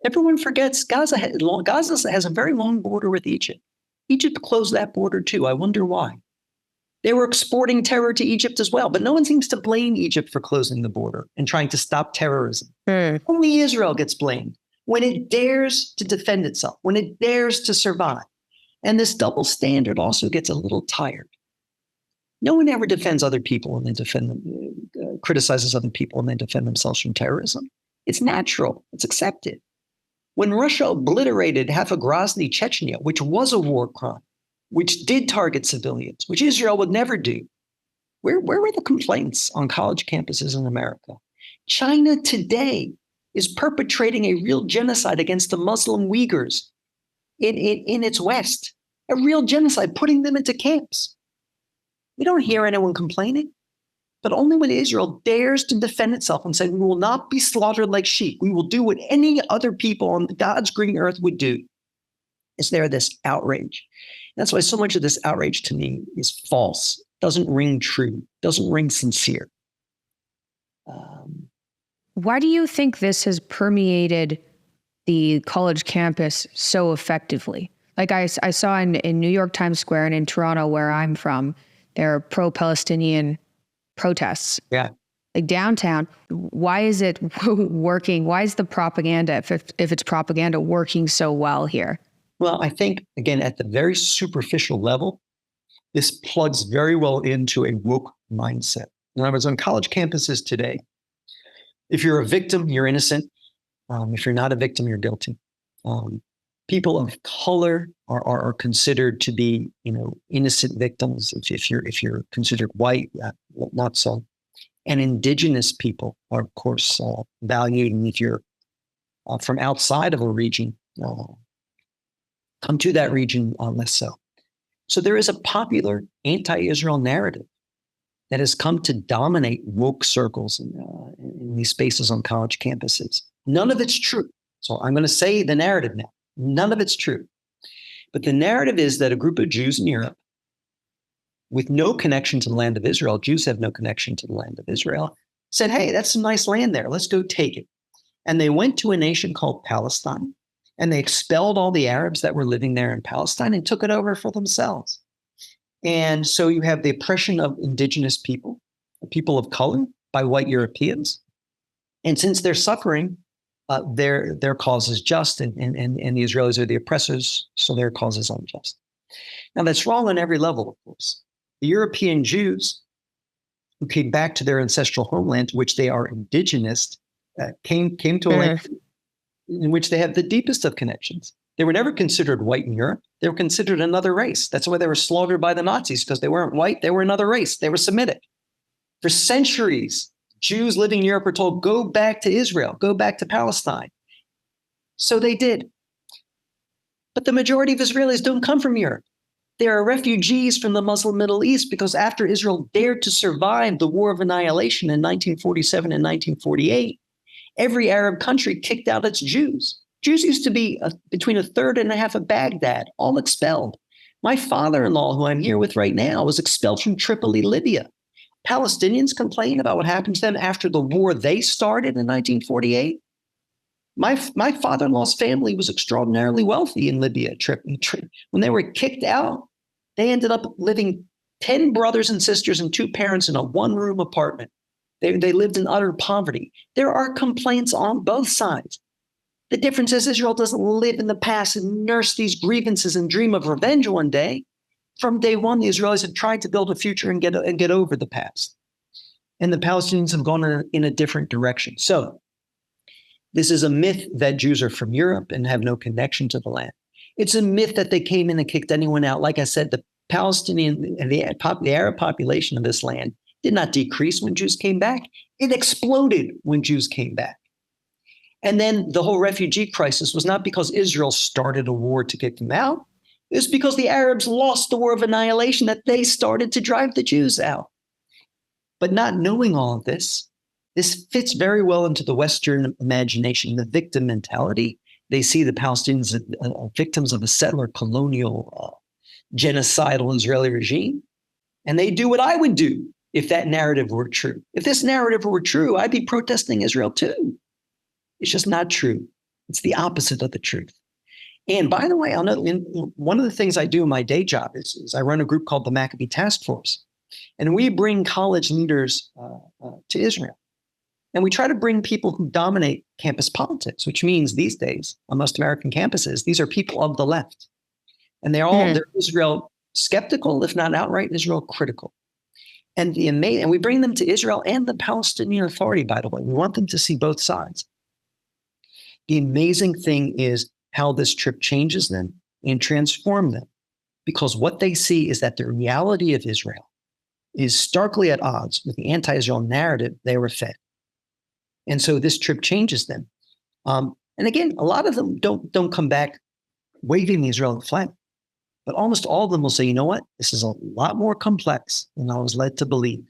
Speaker 2: Everyone forgets Gaza has a very long border with Egypt. Egypt closed that border too. I wonder why. They were exporting terror to Egypt as well, but no one seems to blame Egypt for closing the border and trying to stop terrorism. Only Israel gets blamed when it dares to defend itself, when it dares to survive. And this double standard also gets a little tired. No one ever defends other people and then criticizes other people and then defend themselves from terrorism. It's natural. It's accepted. When Russia obliterated half of Grozny, Chechnya, which was a war crime, which did target civilians, which Israel would never do, where were the complaints on college campuses in America? China today is perpetrating a real genocide against the Muslim Uyghurs in its West, a real genocide, putting them into camps. We don't hear anyone complaining, but only when Israel dares to defend itself and say, we will not be slaughtered like sheep. We will do what any other people on God's green earth would do. Is there this outrage? That's why so much of this outrage to me is false, doesn't ring true, doesn't ring sincere.
Speaker 3: Why do you think this has permeated the college campus so effectively? Like I saw in New York Times Square and in Toronto, where I'm from, there are pro-Palestinian protests.
Speaker 2: Yeah.
Speaker 3: Like downtown. Why is it working? Why is the propaganda, if it's propaganda, working so well here?
Speaker 2: Well, I think, again, at the very superficial level, this plugs very well into a woke mindset. In other words, on college campuses today, if you're a victim, you're innocent. If you're not a victim, you're guilty. People of color are considered to be, innocent victims. If you're considered white, not so. And indigenous people are, of course, valued. And if you're from outside of a region, come to that region, less so. So there is a popular anti-Israel narrative that has come to dominate woke circles in these spaces on college campuses. None of it's true. So I'm going to say the narrative now. None of it's true. But the narrative is that a group of Jews in Europe with no connection to the land of Israel, Jews have no connection to the land of Israel, said, hey, that's some nice land there. Let's go take it. And they went to a nation called Palestine, and they expelled all the Arabs that were living there in Palestine and took it over for themselves. And so you have the oppression of indigenous people of color by white Europeans. And since they're suffering, their cause is just, and the Israelis are the oppressors, so their cause is unjust. Now, that's wrong on every level, of course. The European Jews who came back to their ancestral homeland, to which they are indigenous, came to a land in which they have the deepest of connections. They were never considered white in Europe. They were considered another race. That's why they were slaughtered by the Nazis, because they weren't white. They were another race. They were Semitic. For centuries, Jews living in Europe were told, go back to Israel, go back to Palestine. So they did. But the majority of Israelis don't come from Europe. They are refugees from the Muslim Middle East, because after Israel dared to survive the War of Annihilation in 1947 and 1948, every Arab country kicked out its Jews. Jews used to be between a third and a half of Baghdad, all expelled. My father-in-law, who I'm here with right now, was expelled from Tripoli, Libya. Palestinians complain about what happened to them after the war they started in 1948. My father-in-law's family was extraordinarily wealthy in Libya. When they were kicked out, they ended up living 10 brothers and sisters and 2 parents in a one-room apartment. They lived in utter poverty. There are complaints on both sides. The difference is Israel doesn't live in the past and nurse these grievances and dream of revenge one day. From day one, the Israelis have tried to build a future and get over the past. And the Palestinians have gone in a different direction. So this is a myth that Jews are from Europe and have no connection to the land. It's a myth that they came in and kicked anyone out. Like I said, the Palestinian and the Arab population of this land did not decrease when Jews came back. It exploded when Jews came back. And then the whole refugee crisis was not because Israel started a war to kick them out. It was because the Arabs lost the war of annihilation that they started to drive the Jews out. But not knowing all of this fits very well into the Western imagination, the victim mentality. They see the Palestinians as victims of a settler colonial genocidal Israeli regime. And they do what I would do if that narrative were true. If this narrative were true, I'd be protesting Israel too. It's just not true. It's the opposite of the truth. And by the way, I'll note one of the things I do in my day job is I run a group called the Maccabee Task Force. And we bring college leaders to Israel. And we try to bring people who dominate campus politics, which means these days on most American campuses, these are people of the left. And they're Israel skeptical, if not outright Israel critical. And we bring them to Israel and the Palestinian Authority, by the way. We want them to see both sides. The amazing thing is how this trip changes them and transforms them. Because what they see is that the reality of Israel is starkly at odds with the anti-Israel narrative they were fed. And so this trip changes them. And again, a lot of them don't come back waving the Israeli flag. But almost all of them will say, you know what? This is a lot more complex than I was led to believe.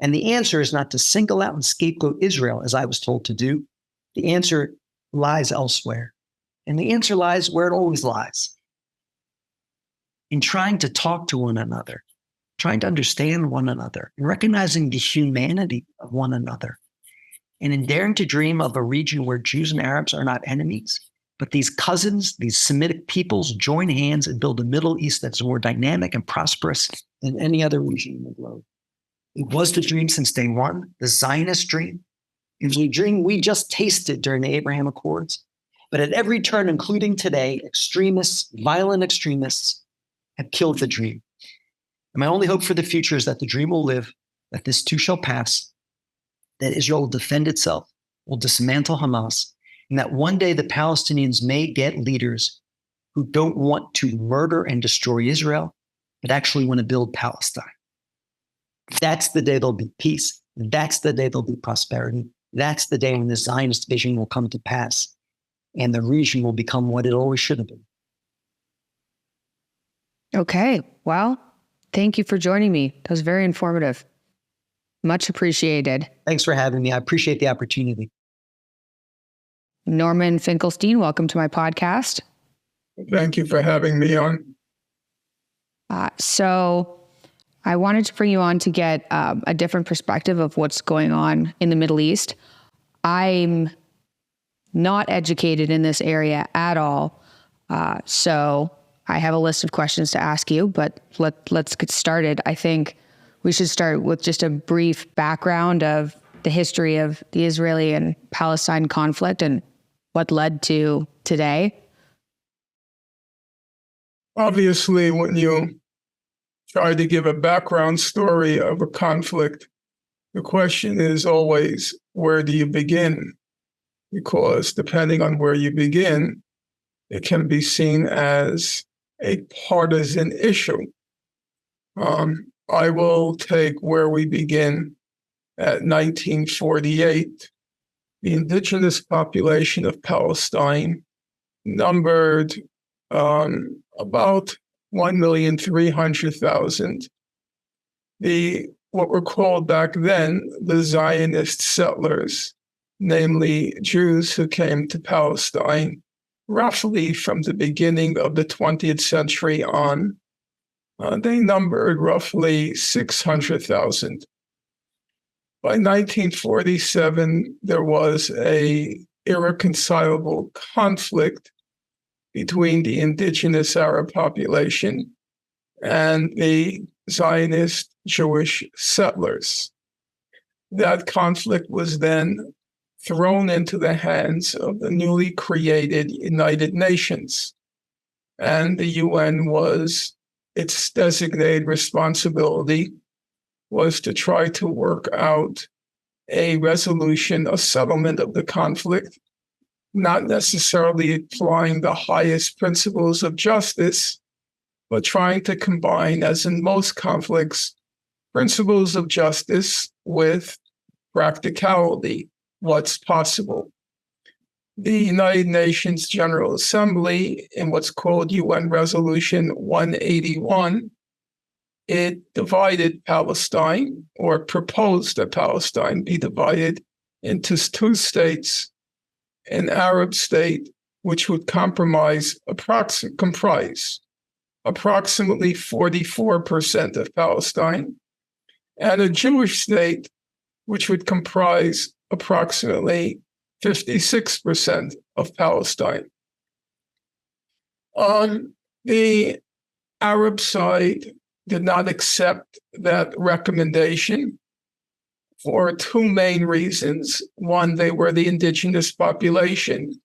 Speaker 2: And the answer is not to single out and scapegoat Israel, as I was told to do. The answer lies elsewhere. And the answer lies where it always lies. In trying to talk to one another, trying to understand one another, and recognizing the humanity of one another. And in daring to dream of a region where Jews and Arabs are not enemies, but these cousins, these Semitic peoples join hands and build a Middle East that's more dynamic and prosperous than any other region in the globe. It was the dream since day one, the Zionist dream. It was a dream we just tasted during the Abraham Accords. But at every turn, including today, extremists, violent extremists, have killed the dream. And my only hope for the future is that the dream will live, that this too shall pass, that Israel will defend itself, will dismantle Hamas, and that one day the Palestinians may get leaders who don't want to murder and destroy Israel, but actually want to build Palestine. That's the day there'll be peace. That's the day there'll be prosperity. That's the day when the Zionist vision will come to pass, and the region will become what it always should have been.
Speaker 3: Okay. Well, thank you for joining me. That was very informative. Much appreciated.
Speaker 2: Thanks for having me. I appreciate the opportunity.
Speaker 3: Norman Finkelstein, welcome to my podcast.
Speaker 4: Thank you for having me on.
Speaker 3: So I wanted to bring you on to get a different perspective of what's going on in the Middle East. I'm not educated in this area at all. So I have a list of questions to ask you, but let's get started. I think we should start with just a brief background of the history of the Israeli and Palestine conflict and what led to today.
Speaker 4: Obviously, when you try to give a background story of a conflict, the question is always, where do you begin? Because depending on where you begin, it can be seen as a partisan issue. I will take where we begin at 1948. The indigenous population of Palestine numbered about 1,300,000. What were called back then the Zionist settlers, namely Jews who came to Palestine roughly from the beginning of the 20th century on. They numbered roughly 600,000. By 1947, there was an irreconcilable conflict between the indigenous Arab population and the Zionist Jewish settlers. That conflict was then thrown into the hands of the newly created United Nations. And the UN its designated responsibility was to try to work out a resolution, a settlement of the conflict, not necessarily applying the highest principles of justice, but trying to combine, as in most conflicts, principles of justice with practicality, what's possible. The United Nations General Assembly, in what's called UN Resolution 181, it divided Palestine, or proposed that Palestine be divided into two states, an Arab state, which would comprise approximately 44% of Palestine, and a Jewish state, which would comprise approximately 56% of Palestine. The Arab side did not accept that recommendation for two main reasons. One, they were the indigenous population,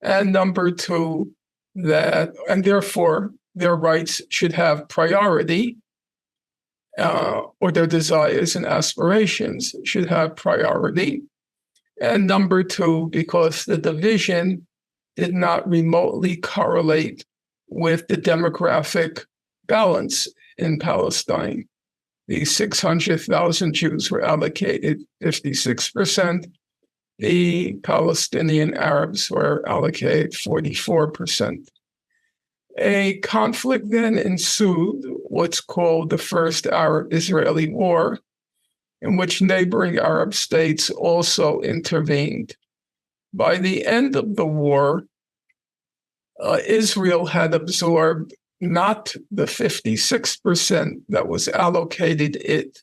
Speaker 4: and number two, and therefore their rights should have priority, or their desires and aspirations should have priority. And number two, because the division did not remotely correlate with the demographic balance in Palestine. The 600,000 Jews were allocated 56%. The Palestinian Arabs were allocated 44%. A conflict then ensued, what's called the First Arab-Israeli War, in which neighboring Arab states also intervened. By the end of the war, Israel had absorbed not the 56% that was allocated it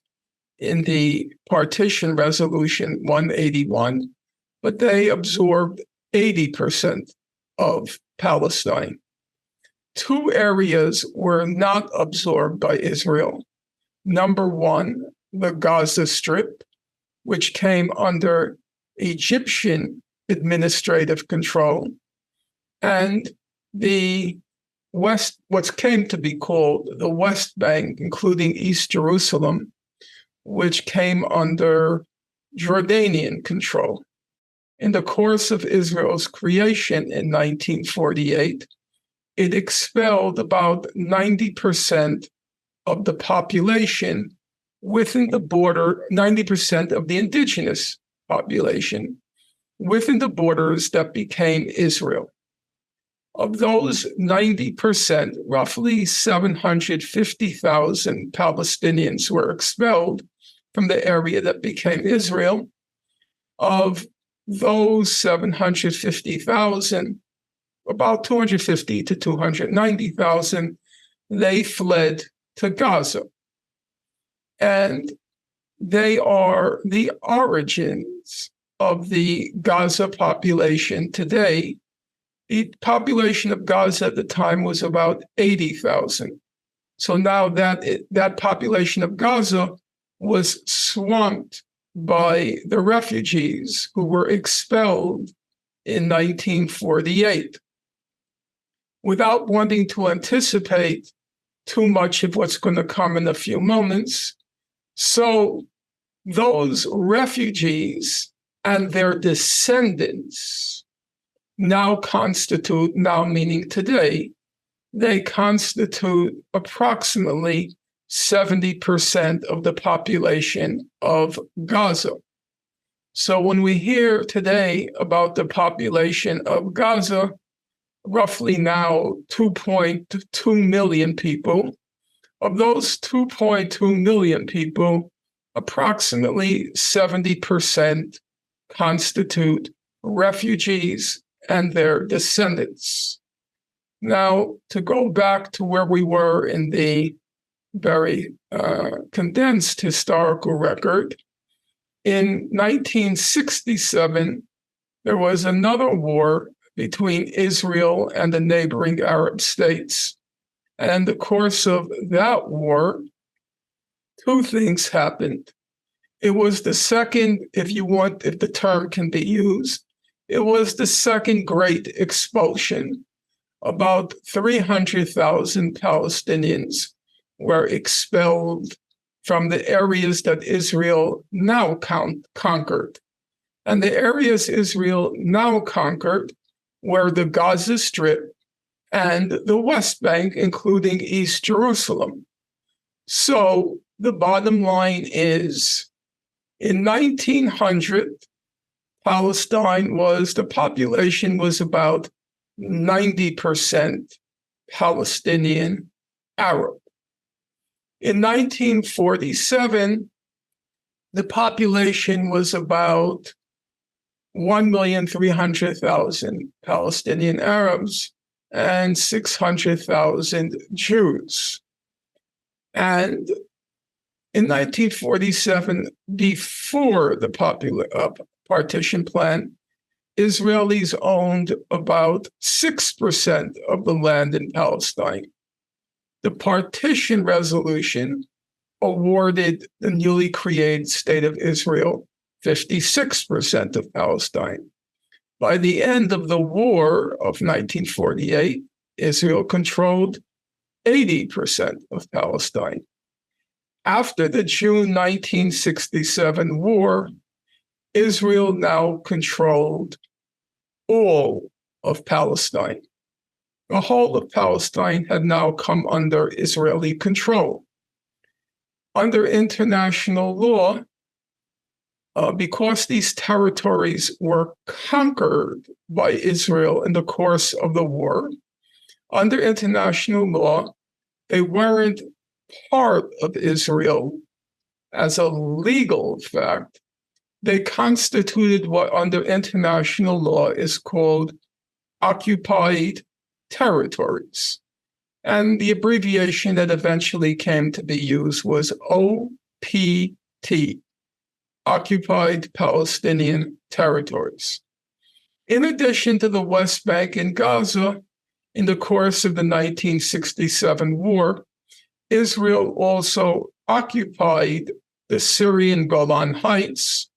Speaker 4: in the partition resolution 181, but they absorbed 80% of Palestine. Two areas were not absorbed by Israel. Number one, the Gaza Strip, which came under Egyptian administrative control, and the West, what came to be called the West Bank, including East Jerusalem, which came under Jordanian control. In the course of Israel's creation in 1948, it expelled about 90% of the population within the border, 90% of the indigenous population within the borders that became Israel. Of those 90%, roughly 750,000 Palestinians were expelled from the area that became Israel. Of those 750,000, about 250 to 290,000, they fled to Gaza. And they are the origins of the Gaza population today. The population of Gaza at the time was about 80,000. So now that population of Gaza was swamped by the refugees who were expelled in 1948. Without wanting to anticipate too much of what's going to come in a few moments, so those refugees and their descendants now meaning today, they constitute approximately 70% of the population of Gaza. So when we hear today about the population of Gaza, roughly now 2.2 million people, of those 2.2 million people, approximately 70% constitute refugees and their descendants. Now, to go back to where we were in the very condensed historical record, in 1967, there was another war between Israel and the neighboring Arab states. And in the course of that war, two things happened. It was the second, if the term can be used, it was the second great expulsion. About 300,000 Palestinians were expelled from the areas that Israel now conquered. And the areas Israel now conquered were the Gaza Strip and the West Bank, including East Jerusalem. So the bottom line is, in 1900, the population was about 90% Palestinian Arab. In 1947, the population was about 1,300,000 Palestinian Arabs and 600,000 Jews. And in 1947, before the partition plan, Israelis owned about 6% of the land in Palestine. The partition resolution awarded the newly created state of Israel 56% of Palestine. By the end of the war of 1948, Israel controlled 80% of Palestine. After the June 1967 war, Israel now controlled all of Palestine. The whole of Palestine had now come under Israeli control. Under international law, because these territories were conquered by Israel in the course of the war, under international law, they weren't part of Israel as a legal fact. They constituted what under international law is called occupied territories. And the abbreviation that eventually came to be used was OPT, Occupied Palestinian Territories. In addition to the West Bank and Gaza, in the course of the 1967 war, Israel also occupied the Syrian Golan Heights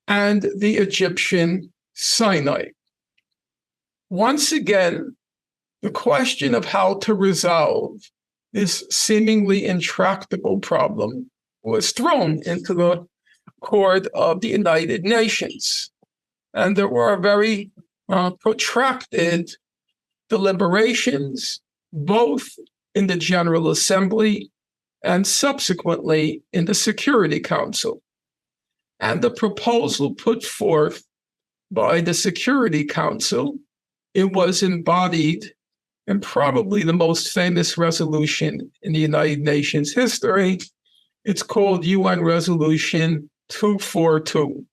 Speaker 4: and the Egyptian Sinai. Once again, the question of how to resolve this seemingly intractable problem was thrown into the court of the United Nations. And there were very protracted deliberations, both in the General Assembly and subsequently in the Security Council. And the proposal put forth by the Security Council, it was embodied in probably the most famous resolution in the United Nations history. It's called UN Resolution 242.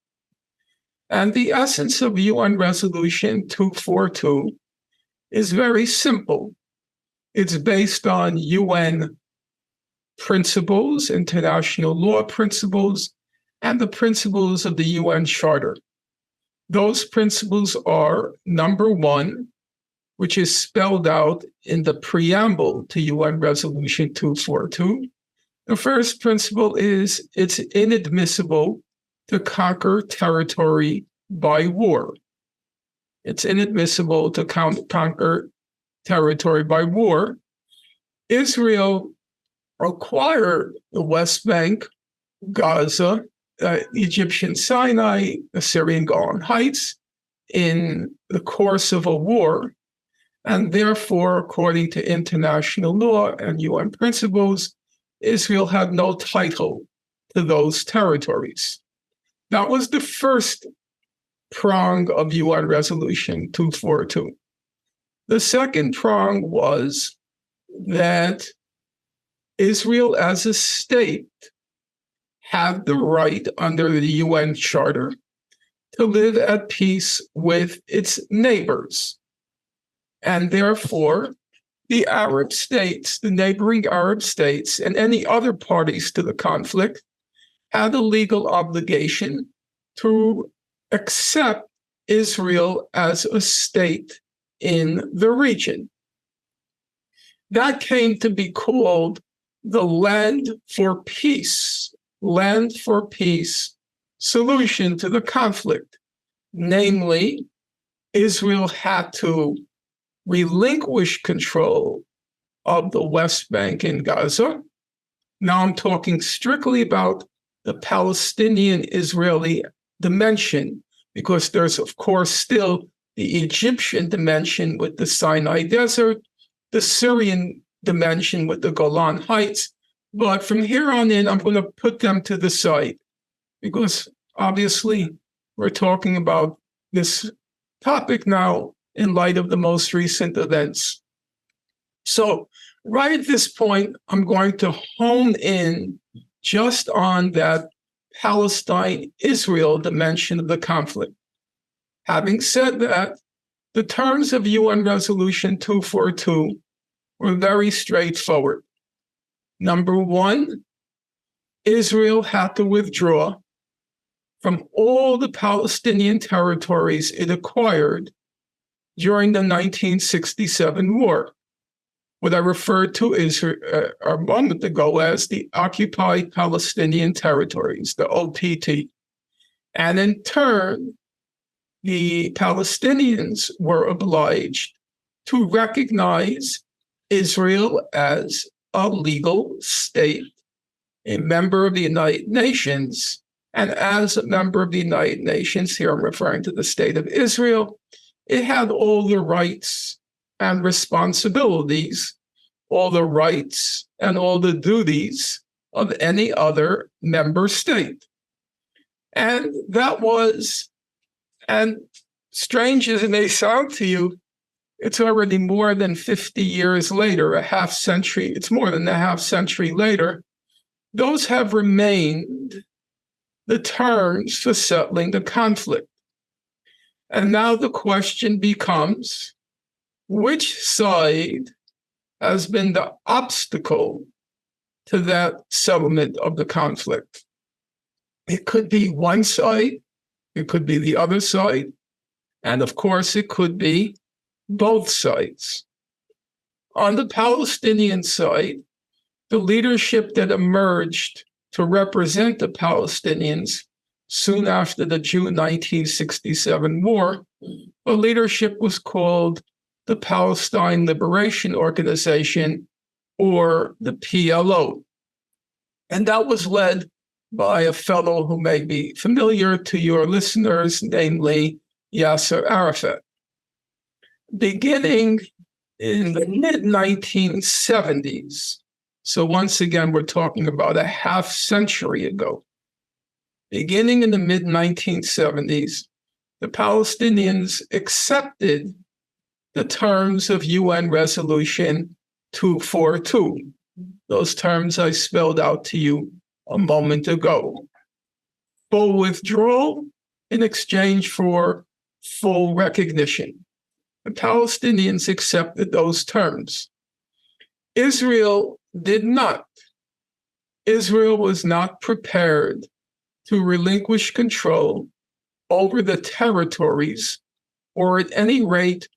Speaker 4: And the essence of UN Resolution 242 is very simple. It's based on UN principles, international law principles, and the principles of the UN Charter. Those principles are, number one, which is spelled out in the preamble to UN Resolution 242. The first principle is it's inadmissible to conquer territory by war. It's inadmissible to conquer territory by war. Israel acquired the West Bank, Gaza, the Egyptian Sinai, the Syrian Golan Heights in the course of a war. And therefore, according to international law and UN principles, Israel had no title to those territories. That was the first prong of UN Resolution 242. The second prong was that Israel as a state had the right under the UN Charter to live at peace with its neighbors. And therefore, the Arab states, the neighboring Arab states, and any other parties to the conflict had a legal obligation to accept Israel as a state in the region. That came to be called the Land for Peace solution to the conflict. Namely, Israel had to relinquish control of the West Bank and Gaza. Now I'm talking strictly about the Palestinian-Israeli dimension, because there's, of course, still the Egyptian dimension with the Sinai Desert, the Syrian dimension with the Golan Heights, But from here on in, I'm going to put them to the side because obviously we're talking about this topic now in light of the most recent events. So right at this point, I'm going to hone in just on that Palestine-Israel dimension of the conflict. Having said that, the terms of UN Resolution 242 were very straightforward. Number one, Israel had to withdraw from all the Palestinian territories it acquired during the 1967 war, what I referred to a moment ago as the Occupied Palestinian Territories, the OPT. And in turn, the Palestinians were obliged to recognize Israel as a legal state, a member of the United Nations. And as a member of the United Nations, here I'm referring to the state of Israel, it had all the rights and responsibilities, all the rights and all the duties of any other member state. And that was, and strange as it may sound to you, it's already more than 50 years later, a half century, it's more than a half century later, those have remained the terms for settling the conflict. And now the question becomes, which side has been the obstacle to that settlement of the conflict? It could be one side, it could be the other side, and of course it could be both sides. On the Palestinian side, the leadership that emerged to represent the Palestinians soon after the June 1967 war, the leadership was called the Palestine Liberation Organization, or the PLO. And that was led by a fellow who may be familiar to your listeners, namely Yasser Arafat. Beginning in the mid-1970s, so once again, we're talking about a half century ago. Beginning in the mid-1970s, the Palestinians accepted the terms of UN Resolution 242. Those terms I spelled out to you a moment ago. Full withdrawal in exchange for full recognition. The Palestinians accepted those terms. Israel did not. Israel was not prepared to relinquish control over the territories, or at any rate,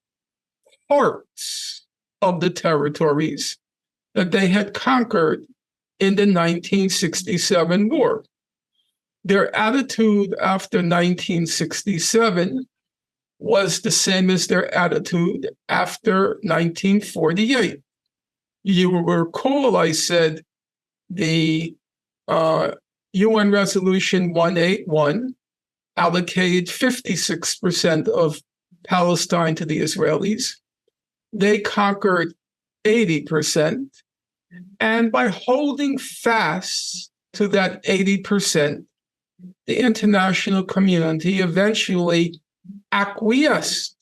Speaker 4: parts of the territories that they had conquered in the 1967 war. Their attitude after 1967 was the same as their attitude after 1948. You will recall I said the UN Resolution 181 allocated 56% of Palestine to the Israelis. They conquered 80%. And by holding fast to that 80%, the international community eventually acquiesced,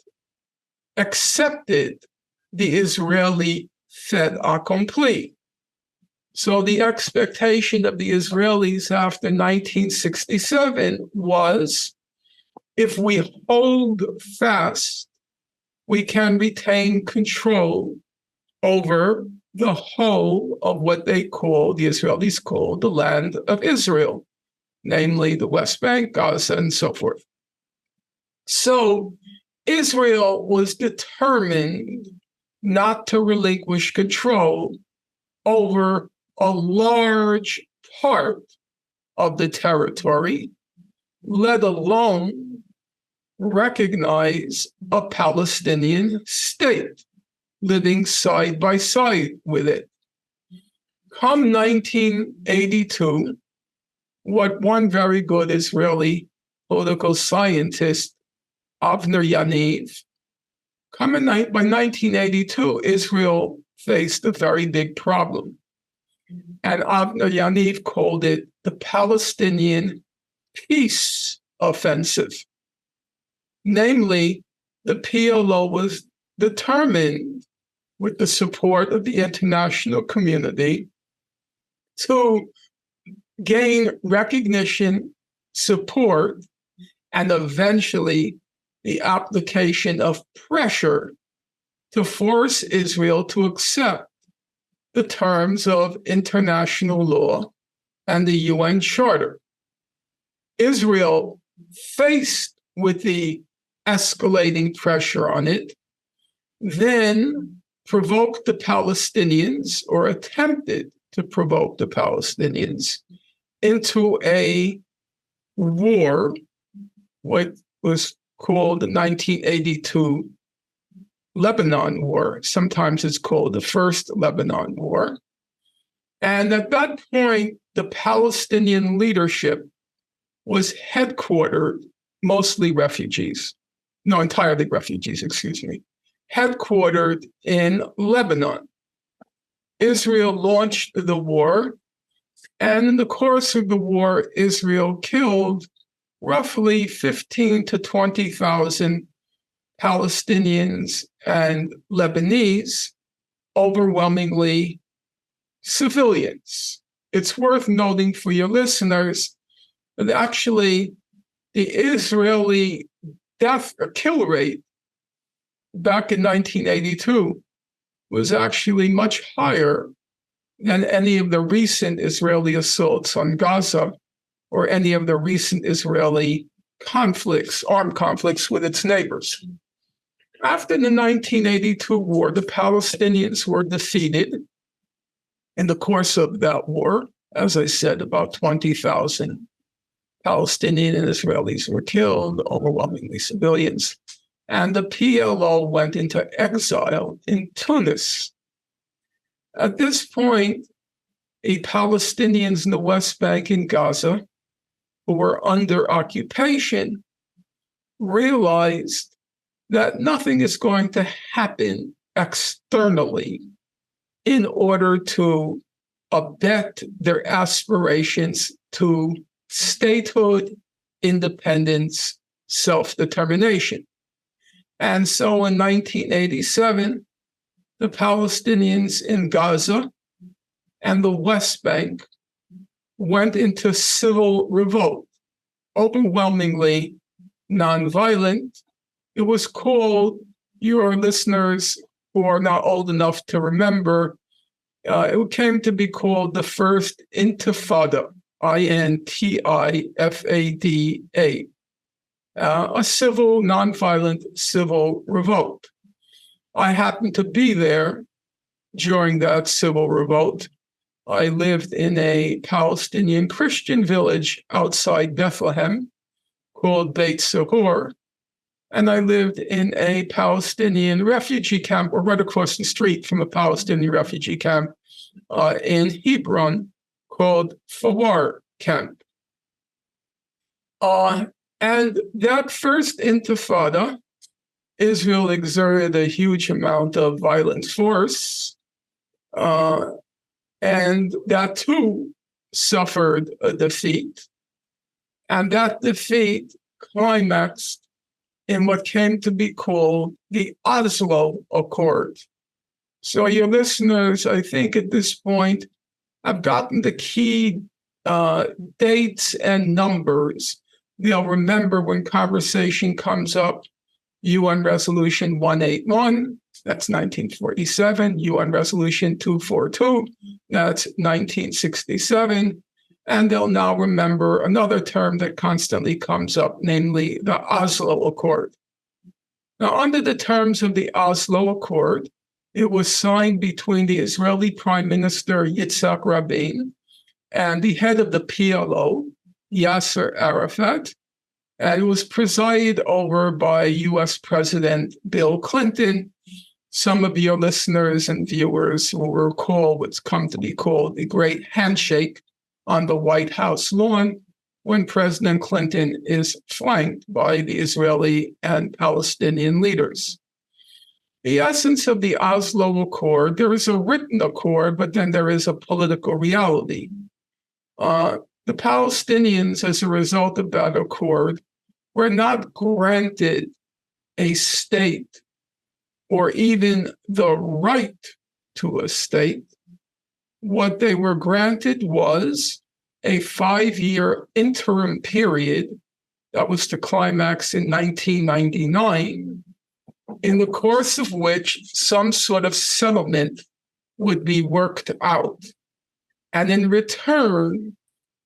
Speaker 4: accepted the Israeli fait accompli. So the expectation of the Israelis after 1967 was, if we hold fast, we can retain control over the whole of what they call, the Israelis call, the land of Israel, namely the West Bank, Gaza, and so forth. So Israel was determined not to relinquish control over a large part of the territory, let alone recognize a Palestinian state living side by side with it. Come 1982, what one very good Israeli political scientist, Avner Yaniv, by 1982, Israel faced a very big problem. And Avner Yaniv called it the Palestinian peace offensive. Namely, the PLO was determined, with the support of the international community, to gain recognition, support, and eventually the application of pressure to force Israel to accept the terms of international law and the UN Charter. Israel, faced with the escalating pressure on it, then provoked the Palestinians, or attempted to provoke the Palestinians, into a war, what was called the 1982 Lebanon War. Sometimes it's called the First Lebanon War. And at that point, the Palestinian leadership was headquartered, entirely refugees, headquartered in Lebanon. Israel launched the war, and in the course of the war, Israel killed roughly 15 to 20,000 Palestinians and Lebanese, overwhelmingly civilians. It's worth noting for your listeners that actually the Israeli kill rate back in 1982 was actually much higher than any of the recent Israeli assaults on Gaza or any of the recent Israeli armed conflicts with its neighbors. After the 1982 war, the Palestinians were defeated. In the course of that war, as I said, about 20,000 Palestinian and Israelis were killed, overwhelmingly civilians. And the PLO went into exile in Tunis. At this point, the Palestinians in the West Bank and Gaza, who were under occupation, realized that nothing is going to happen externally in order to abet their aspirations to statehood, independence, self-determination. And so in 1987, the Palestinians in Gaza and the West Bank went into civil revolt, overwhelmingly nonviolent. It was called, your listeners who are not old enough to remember, it came to be called the First Intifada, Intifada, a civil, nonviolent civil revolt. I happened to be there during that civil revolt. I lived in a Palestinian Christian village outside Bethlehem called Beit Sahor, and I lived in a Palestinian refugee camp, or right across the street from a Palestinian refugee camp in Hebron called Fawar Camp. And that first intifada, Israel exerted a huge amount of violent force, and that too suffered a defeat. And that defeat climaxed in what came to be called the Oslo Accord. So your listeners, I think at this point, have gotten the key dates and numbers. They'll remember when conversation comes up, UN Resolution 181, that's 1947, UN Resolution 242, that's 1967, and they'll now remember another term that constantly comes up, namely the Oslo Accord. Now, under the terms of the Oslo Accord, it was signed between the Israeli Prime Minister Yitzhak Rabin and the head of the PLO, Yasser Arafat, and it was presided over by US President Bill Clinton. Some of your listeners and viewers will recall what's come to be called the Great Handshake on the White House lawn, when President Clinton is flanked by the Israeli and Palestinian leaders. The essence of the Oslo Accord, there is a written accord, but then there is a political reality. The Palestinians, as a result of that accord, were not granted a state or even the right to a state. What they were granted was a 5-year interim period that was to climax in 1999, in the course of which some sort of settlement would be worked out. And in return,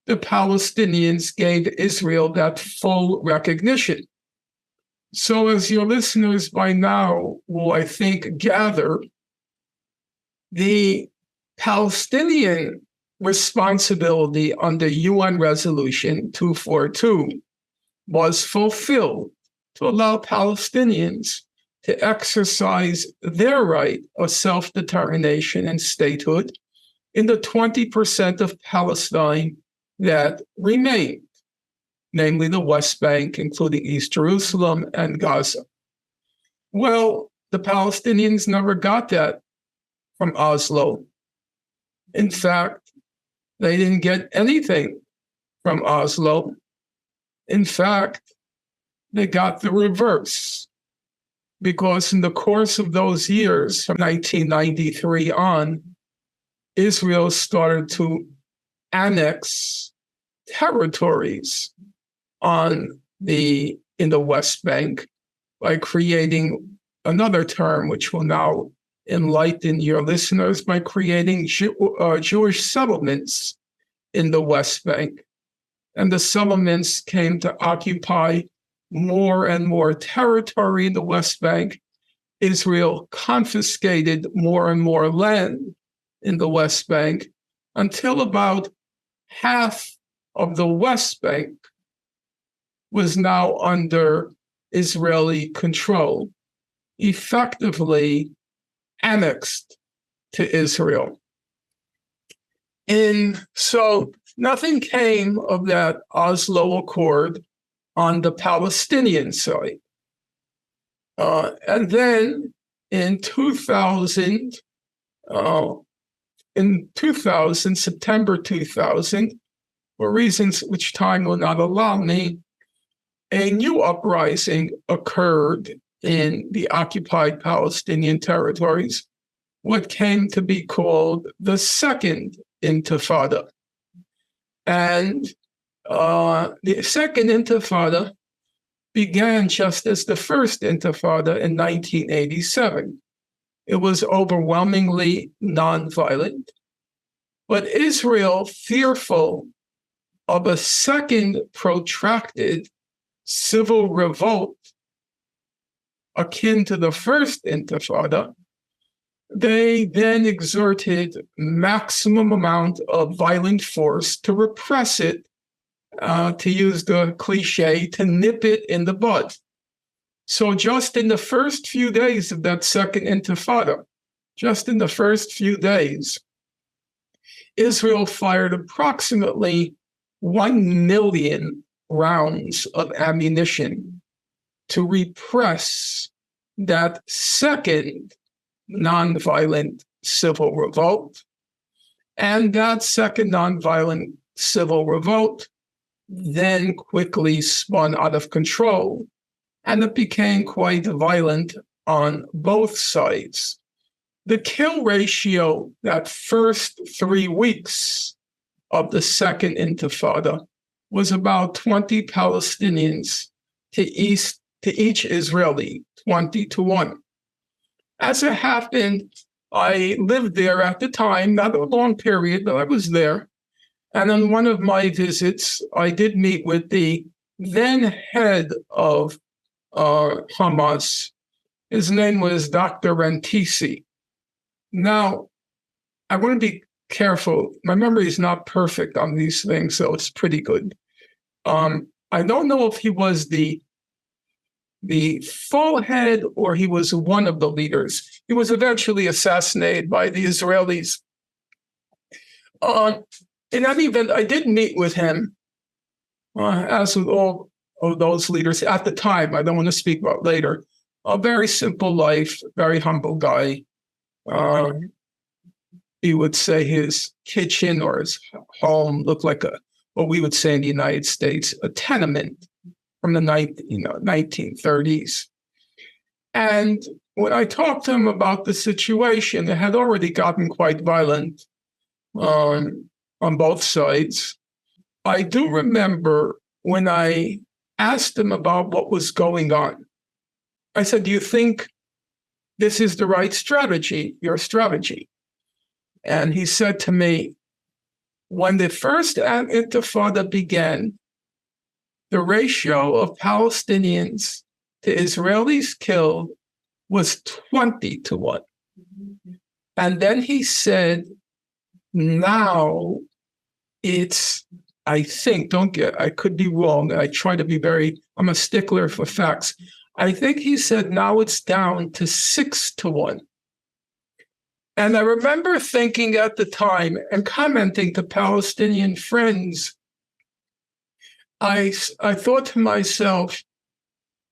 Speaker 4: the Palestinians gave Israel that full recognition. So as your listeners by now will, I think, gather, the Palestinian responsibility under UN Resolution 242 was fulfilled to allow Palestinians to exercise their right of self-determination and statehood in the 20% of Palestine that remained, namely the West Bank, including East Jerusalem and Gaza. Well, the Palestinians never got that from Oslo. In fact, they didn't get anything from Oslo. In fact, they got the reverse, because in the course of those years, from 1993 on, Israel started to annex territories in the West Bank by creating another term, which will now enlighten your listeners, by creating Jewish settlements in the West Bank. And the settlements came to occupy more and more territory in the West Bank. Israel confiscated more and more land in the West Bank until about half of the West Bank was now under Israeli control, effectively annexed to Israel. And so nothing came of that Oslo Accord on the Palestinian side. And then in 2000, September 2000, for reasons which time will not allow me, a new uprising occurred in the occupied Palestinian territories, what came to be called the Second Intifada. And the Second Intifada began just as the First Intifada in 1987. It was overwhelmingly nonviolent, but Israel, fearful of a second protracted civil revolt akin to the First Intifada, they then exerted maximum amount of violent force to repress it, to use the cliche, to nip it in the bud. So just in the first few days of that Second Intifada, just in the first few days, Israel fired approximately 1 million rounds of ammunition to repress that second nonviolent civil revolt. And that second nonviolent civil revolt then quickly spun out of control, and it became quite violent on both sides. The kill ratio that first 3 weeks of the Second Intifada was about 20 Palestinians to each Israeli, 20-1. As it happened, I lived there at the time, not a long period, but I was there. And on one of my visits, I did meet with the then head of Hamas. His name was Dr. Rantisi. Now, I want to be careful. My memory is not perfect on these things, so it's pretty good. I don't know if he was the full head or he was one of the leaders. He was eventually assassinated by the Israelis. In any event, I did meet with him, as with all of those leaders at the time. I don't want to speak about later. a very simple life, very humble guy. He would say his kitchen or his home looked like what we would say in the United States, a tenement from the 1930s. And when I talked to him about the situation, it had already gotten quite violent on both sides. I do remember when I asked him about what was going on. I said, do you think this is the right strategy, your strategy? And he said to me, when the first Intifada began, the ratio of Palestinians to Israelis killed was 20 to 1. And then he said, now it's, I think, I could be wrong. I try to be I'm a stickler for facts. I think he said now it's down to 6 to 1. And I remember thinking at the time and commenting to Palestinian friends, I thought to myself,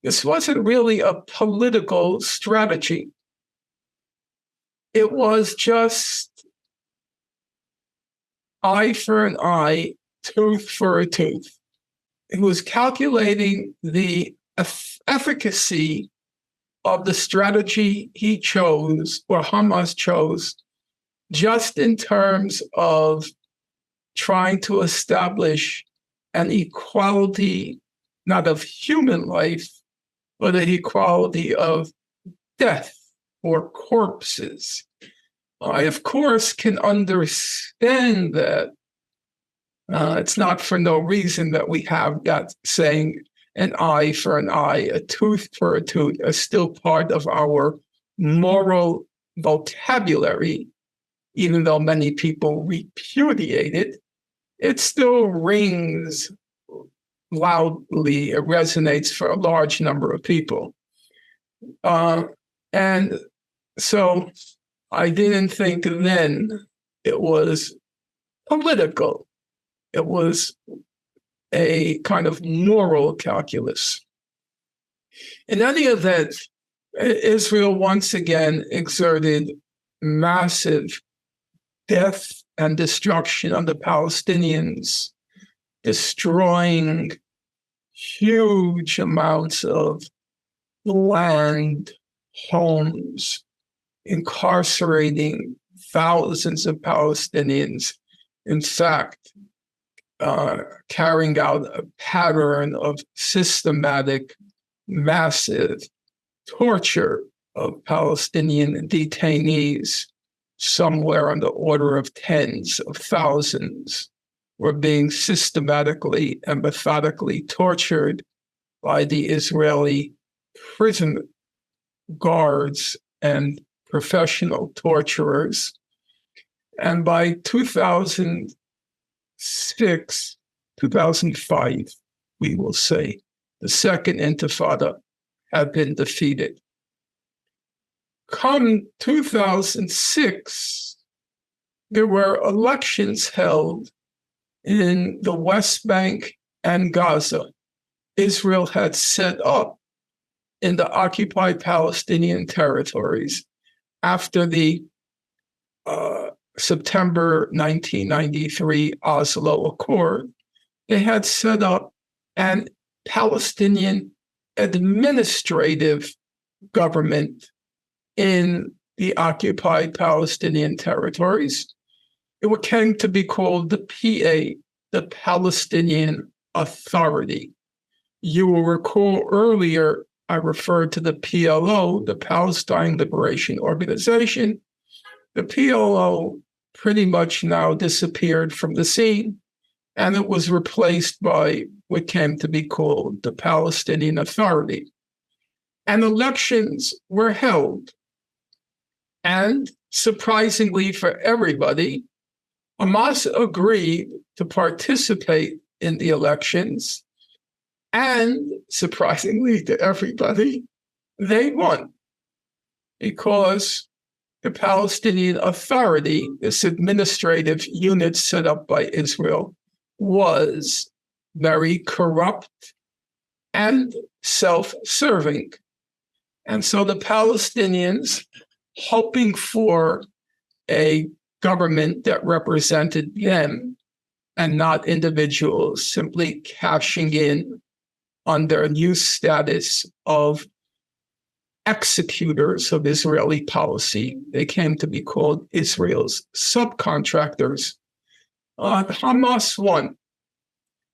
Speaker 4: this wasn't really a political strategy. It was just eye for an eye, tooth for a tooth. It was calculating the efficacy of the strategy he chose, or Hamas chose, just in terms of trying to establish an equality, not of human life, but an equality of death or corpses. I, of course, can understand that it's not for no reason that we have that saying, an eye for an eye, a tooth for a tooth, are still part of our moral vocabulary, even though many people repudiate it. It still rings loudly, it resonates for a large number of people. And so I didn't think then it was political. It was a kind of moral calculus. In any event, Israel once again exerted massive death and destruction on the Palestinians, destroying huge amounts of land, homes, incarcerating thousands of Palestinians. In fact, carrying out a pattern of systematic, massive torture of Palestinian detainees. Somewhere on the order of tens of thousands were being systematically and methodically tortured by the Israeli prison guards and professional torturers. And by 2005, we will say, the Second Intifada had been defeated. Come 2006, there were elections held in the West Bank and Gaza. Israel had set up in the occupied Palestinian territories after the September 1993 Oslo Accord. They had set up an Palestinian administrative government in the occupied Palestinian territories. It came to be called the PA, the Palestinian Authority. You will recall earlier, I referred to the PLO, the Palestine Liberation Organization. The PLO pretty much now disappeared from the scene, and it was replaced by what came to be called the Palestinian Authority. And elections were held. And surprisingly for everybody, Hamas agreed to participate in the elections. And surprisingly to everybody, they won. Because the Palestinian Authority, this administrative unit set up by Israel, was very corrupt and self-serving. And so the Palestinians, hoping for a government that represented them and not individuals, simply cashing in on their new status of executors of Israeli policy. They came to be called Israel's subcontractors. Hamas won.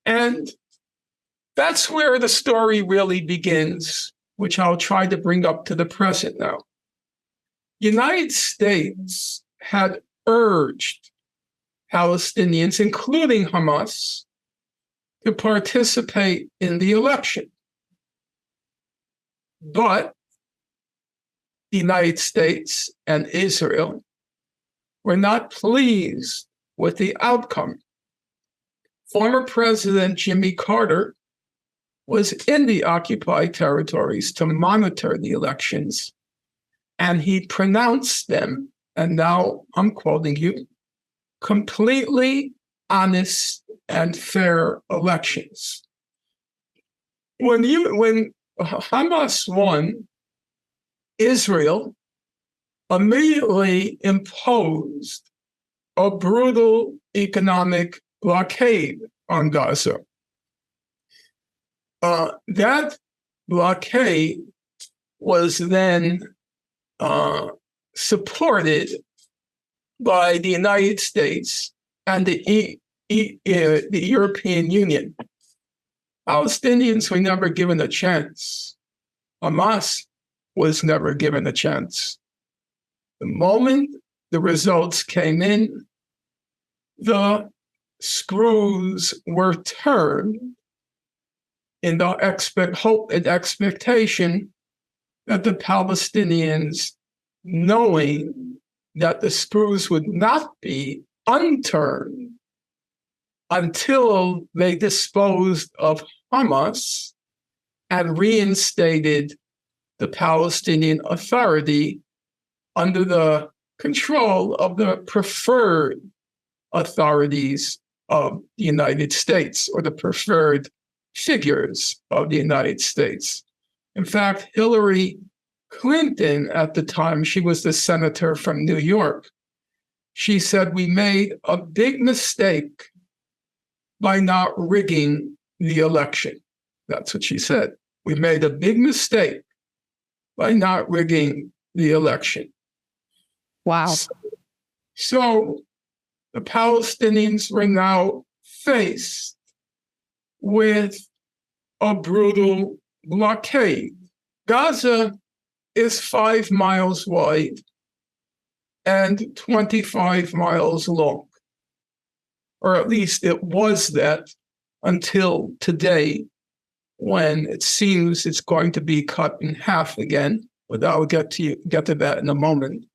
Speaker 4: And that's where the story really begins, which I'll try to bring up to the present now. United States had urged Palestinians, including Hamas, to participate in the election. But the United States and Israel were not pleased with the outcome. Former President Jimmy Carter was in the occupied territories to monitor the elections, and he pronounced them, and now I'm quoting you, completely honest and fair elections. When Hamas won, Israel immediately imposed a brutal economic blockade on Gaza. That blockade was then supported by the United States and the European Union. Palestinians were never given a chance. Hamas was never given a chance. The moment the results came in, the screws were turned in the hope and expectation that the Palestinians, knowing that the screws would not be unturned until they disposed of Hamas and reinstated the Palestinian Authority under the control of the preferred authorities of the United States, or the preferred figures of the United States. In fact, Hillary Clinton, at the time, she was the senator from New York, she said, "We made a big mistake by not rigging the election." That's what she said. "We made a big mistake by not rigging the election."
Speaker 3: Wow.
Speaker 4: So the Palestinians were now faced with a brutal blockade. Gaza is 5 miles wide and 25 miles long, or at least it was that until today, when it seems it's going to be cut in half again. But I'll get to that in a moment.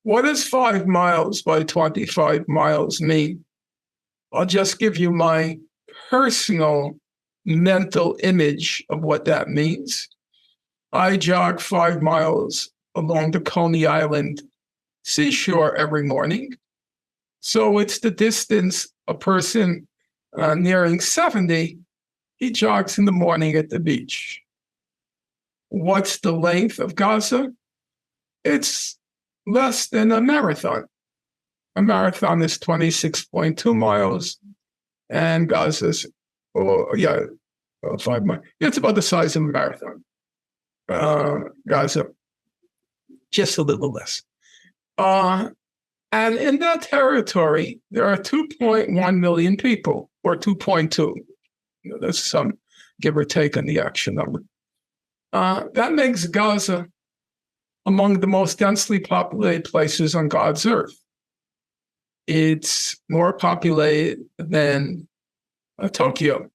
Speaker 4: What does 5 miles by 25 miles mean? I'll just give you my personal mental image of what that means. I jog 5 miles along the Coney Island seashore every morning. So it's the distance a person nearing 70, he jogs in the morning at the beach. What's the length of Gaza? It's less than a marathon. A marathon is 26.2 miles, and Gaza's, 5 miles. It's about the size of a marathon. Gaza, just a little less. And in that territory, there are 2.1 million people, or 2.2. There's some give or take on the actual number. That makes Gaza among the most densely populated places on God's earth. It's more populated than Tokyo.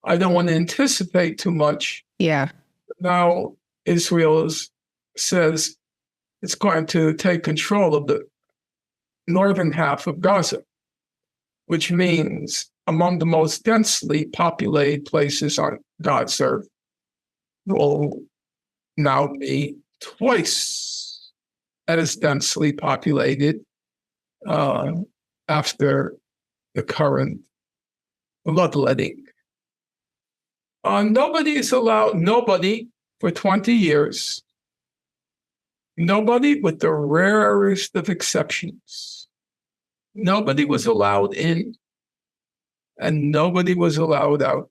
Speaker 4: I don't want to anticipate too much.
Speaker 3: Yeah.
Speaker 4: Now Israel says it's going to take control of the northern half of Gaza, which means among the most densely populated places on God's earth will now be twice as densely populated after the current bloodletting. Nobody for 20 years, nobody, with the rarest of exceptions, nobody was allowed in and nobody was allowed out.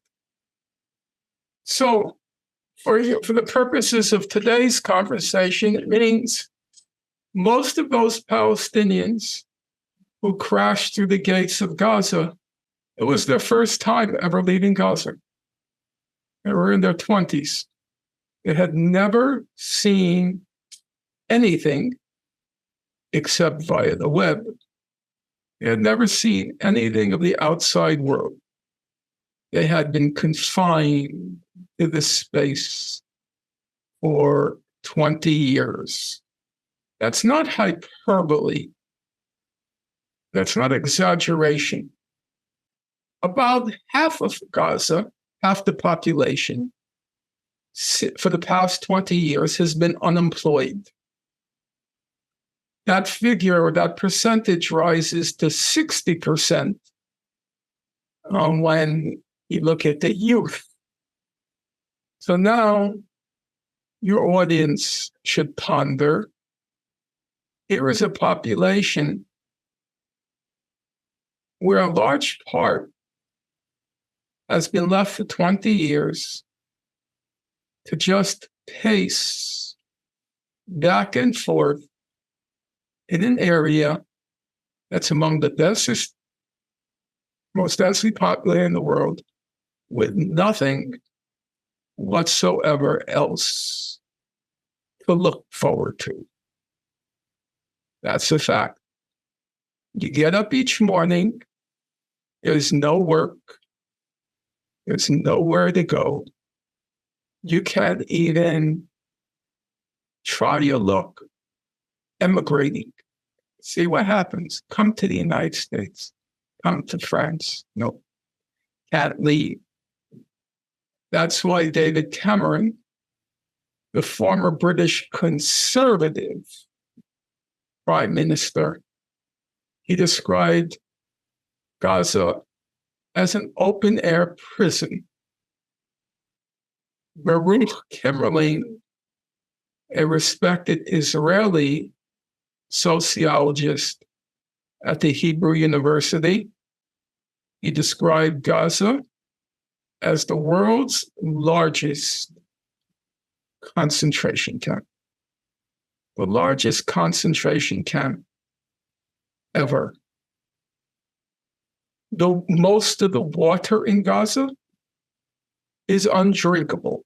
Speaker 4: So for the purposes of today's conversation, it means most of those Palestinians who crashed through the gates of Gaza, it was their first time ever leaving Gaza. They were in their 20s. They had never seen anything except via the web. They had never seen anything of the outside world. They had been confined to this space for 20 years. That's not hyperbole. That's not exaggeration. About half of Gaza, half the population, for the past 20 years has been unemployed. That figure or that percentage rises to 60% when you look at the youth. So now your audience should ponder, here is a population where a large part has been left for 20 years to just pace back and forth in an area that's among the densest, most densely populated in the world, with nothing whatsoever else to look forward to. That's a fact. You get up each morning, there's no work, there's nowhere to go. You can't even try your luck emigrating. See what happens. Come to the United States. Come to France. No, can't leave. That's why David Cameron, the former British Conservative Prime Minister, he described Gaza as an open-air prison. Baruch Kimmerling, a respected Israeli sociologist at the Hebrew University, he described Gaza as the world's largest concentration camp. The largest concentration camp ever. Though most of the water in Gaza is undrinkable,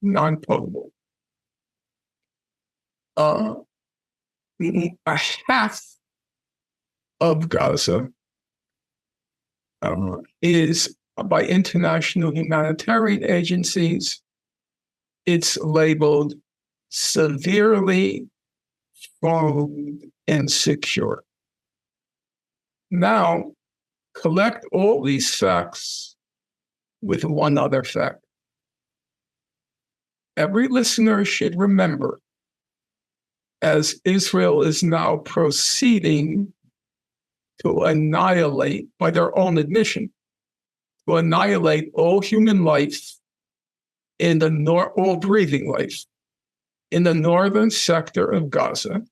Speaker 4: non-potable. A half of Gaza is, by international humanitarian agencies, it's labeled severely food insecure. Now, collect all these facts with one other fact. Every listener should remember, as Israel is now proceeding to annihilate, by their own admission, to annihilate all human life in the all breathing life in the northern sector of Gaza,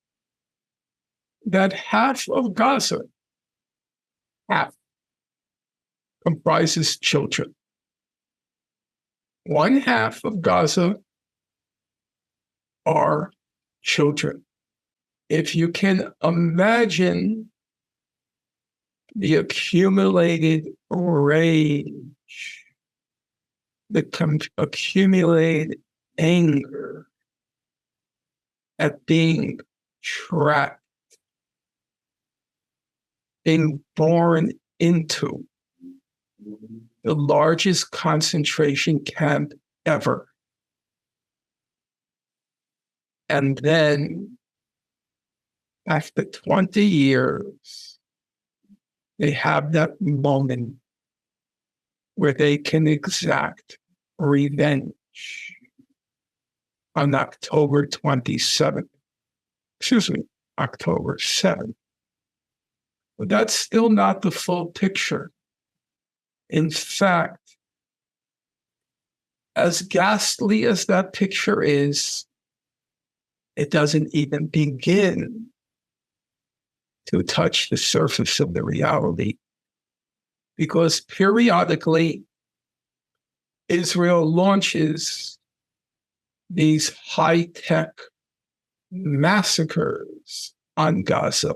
Speaker 4: that half of Gaza, half, comprises children. One half of Gaza are children. If you can imagine the accumulated rage, the accumulated anger at being trapped, being born into the largest concentration camp ever. And then, after 20 years, they have that moment where they can exact revenge on October 27th. October 7th. But that's still not the full picture. In fact, as ghastly as that picture is, it doesn't even begin to touch the surface of the reality. Because periodically, Israel launches these high-tech massacres on Gaza,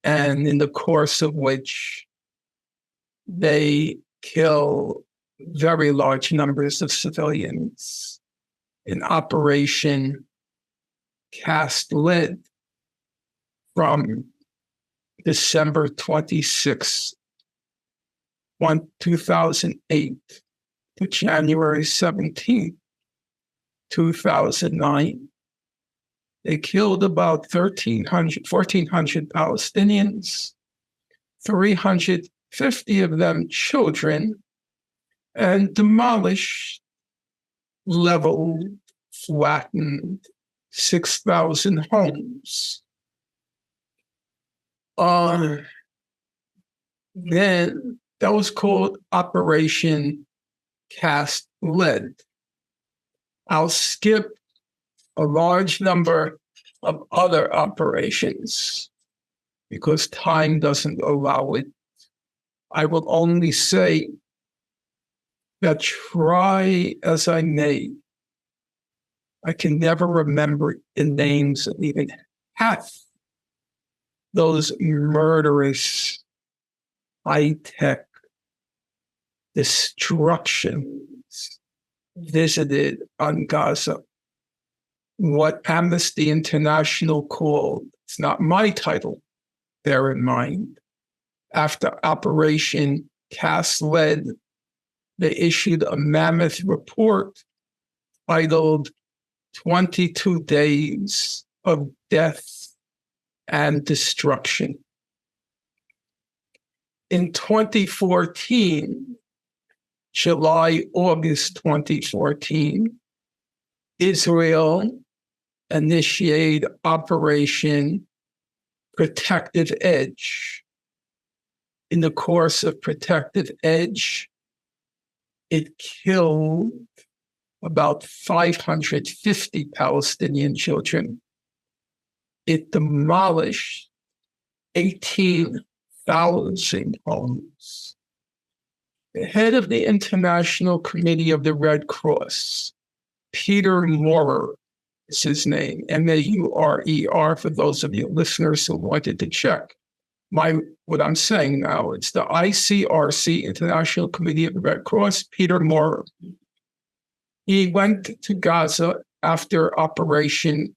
Speaker 4: and in the course of which they kill very large numbers of civilians. In Operation Cast Lead from December 26, 2008 to January 17, 2009, they killed about 1,400 Palestinians, 350 of them children, and demolished, leveled, flattened 6,000 homes. Then that was called Operation Cast Lead. I'll skip a large number of other operations because time doesn't allow it. I will only say that, try as I may, I can never remember the names of even half those murderous high-tech destructions visited on Gaza. What Amnesty International called, it's not my title, bear in mind, after Operation Cast Lead, they issued a mammoth report titled 22 Days of Death and Destruction. In 2014, July, August 2014, Israel initiated Operation Protective Edge. In the course of Protective Edge, it killed about 550 Palestinian children. It demolished 18,000 homes. The head of the International Committee of the Red Cross, Peter Maurer is his name, M-A-U-R-E-R, for those of you listeners who wanted to check what I'm saying now. It's the ICRC, International Committee of the Red Cross, Peter Maurer. He went to Gaza after Operation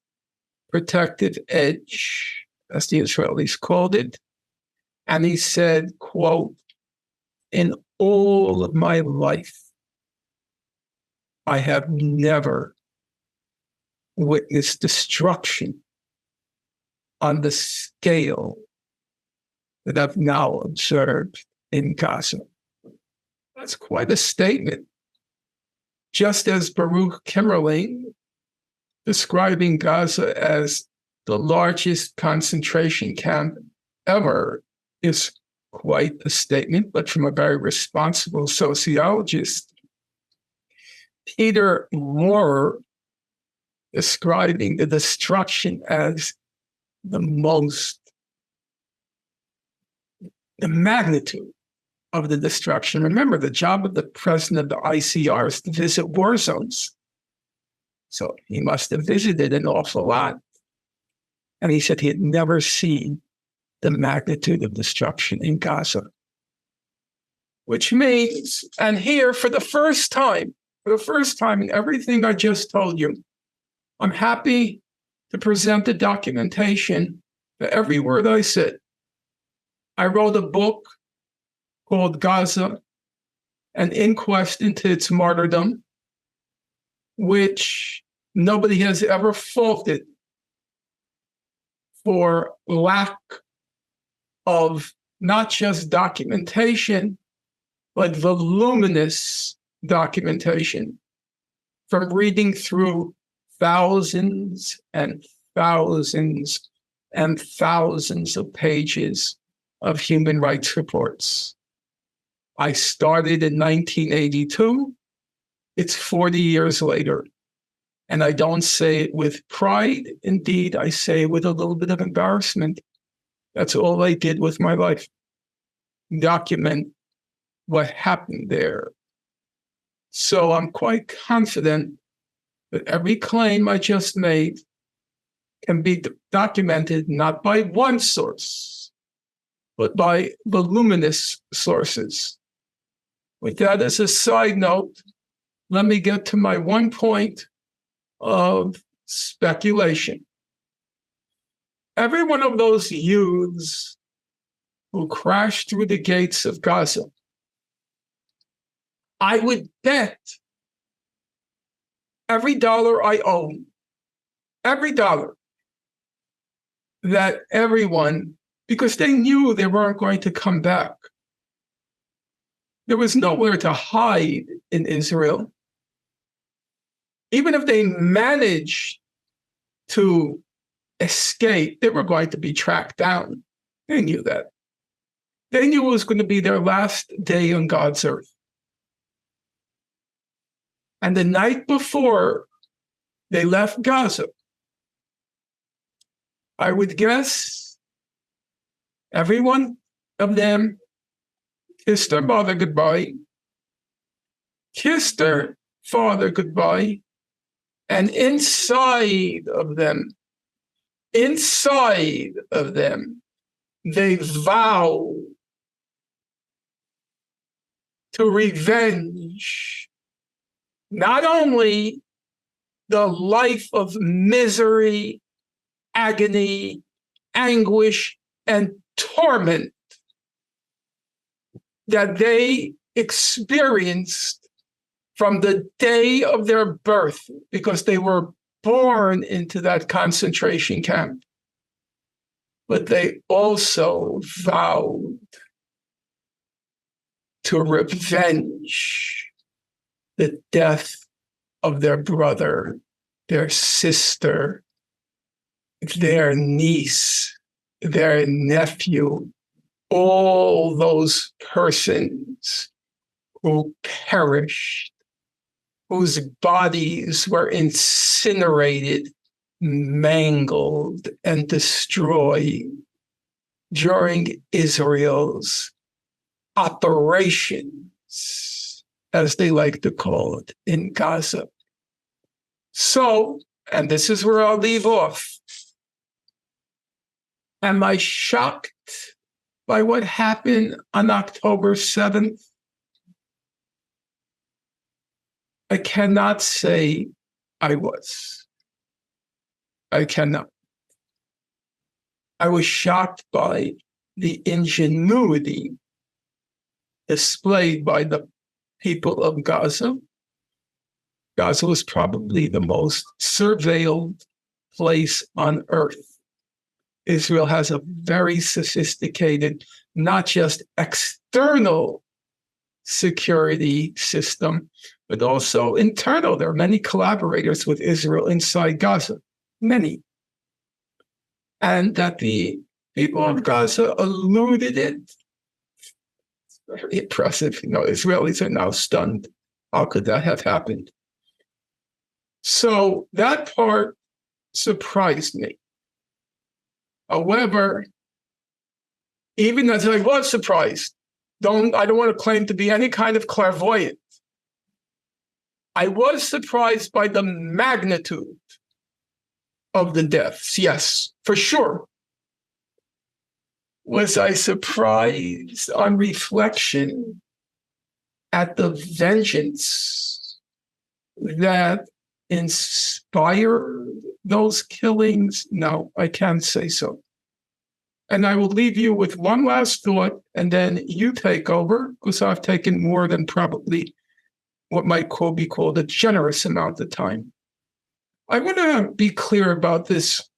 Speaker 4: Protective Edge, as the Israelis called it, and he said, quote, "In all of my life, I have never witnessed destruction on the scale that I've now observed in Gaza." That's quite a statement. Just as Baruch Kimmerling, describing Gaza as the largest concentration camp ever, is quite a statement, but from a very responsible sociologist. Peter Maurer, describing the destruction as the magnitude of the destruction. Remember, the job of the president of the ICR is to visit war zones. So he must have visited an awful lot. And he said he had never seen the magnitude of destruction in Gaza. Which means, and here for the first time in everything I just told you, I'm happy to present the documentation for every word I said. I wrote a book called Gaza, An Inquest into Its Martyrdom, which nobody has ever faulted for lack of not just documentation, but voluminous documentation from reading through thousands and thousands and thousands of pages of human rights reports. I started in 1982 It's 40 years later. And I don't say it with pride. Indeed, I say it with a little bit of embarrassment. That's all I did with my life. Document what happened there. So I'm quite confident that every claim I just made can be documented not by one source, but by voluminous sources. With that as a side note, let me get to my one point of speculation. Every one of those youths who crashed through the gates of Gaza, I would bet every dollar I own, every dollar, that everyone, because they knew they weren't going to come back. There was nowhere to hide in Israel. Even if they managed to escape, they were going to be tracked down. They knew that. They knew it was going to be their last day on God's earth. And the night before they left Gaza, I would guess every one of them kissed their mother goodbye, kissed their father goodbye, and inside of them, they vow to revenge not only the life of misery, agony, anguish, and torment that they experienced from the day of their birth, because they were born into that concentration camp. But they also vowed to revenge the death of their brother, their sister, their niece, their nephew, all those persons who perished, whose bodies were incinerated, mangled, and destroyed during Israel's operations, as they like to call it, in Gaza. So, and this is where I'll leave off. Am I shocked by what happened on October 7th? I cannot say I was. I cannot. I was shocked by the ingenuity displayed by the people of Gaza. Gaza was probably the most surveilled place on earth. Israel has a very sophisticated, not just external security system, but also internal. There are many collaborators with Israel inside Gaza, many. And that the people of Gaza eluded it. It's very impressive. You know, Israelis are now stunned. How could that have happened? So that part surprised me. However, even as I was surprised, I don't want to claim to be any kind of clairvoyant. I was surprised by the magnitude of the deaths. Yes, for sure. Was I surprised on reflection at the vengeance that inspired those killings? No, I can't say so. And I will leave you with one last thought, and then you take over, because I've taken more than probably what might be called a generous amount of time. I want to be clear about this.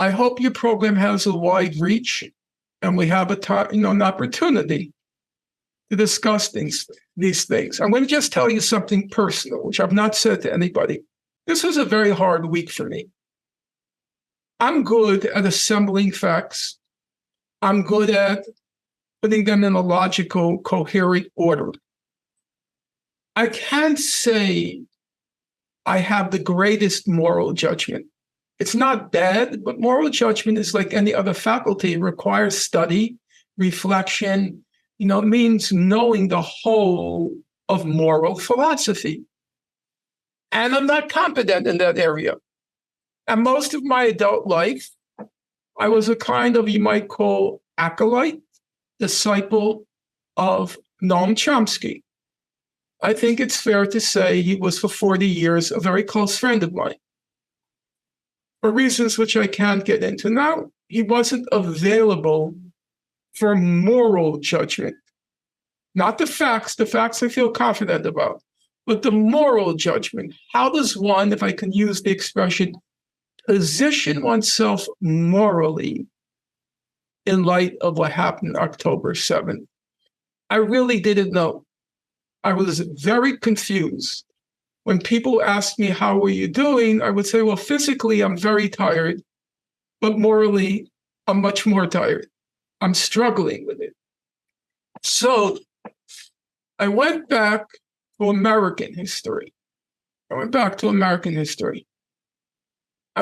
Speaker 4: I hope your program has a wide reach, and we have an opportunity to discuss these things. I'm going to just tell you something personal, which I've not said to anybody. This was a very hard week for me. I'm good at assembling facts. I'm good at putting them in a logical, coherent order. I can't say I have the greatest moral judgment. It's not bad, but moral judgment is like any other faculty. It requires study, reflection, it means knowing the whole of moral philosophy. And I'm not competent in that area. And most of my adult life, I was a kind of, you might call, acolyte, disciple of Noam Chomsky. I think it's fair to say he was for 40 years a very close friend of mine. For reasons which I can't get into now, he wasn't available for moral judgment. Not the facts I feel confident about, but the moral judgment. How does one, if I can use the expression, position oneself morally in light of what happened October 7th? I really didn't know. I was very confused. When people asked me, how are you doing? I would say, well, physically, I'm very tired, but morally, I'm much more tired. I'm struggling with it. So I went back to American history. I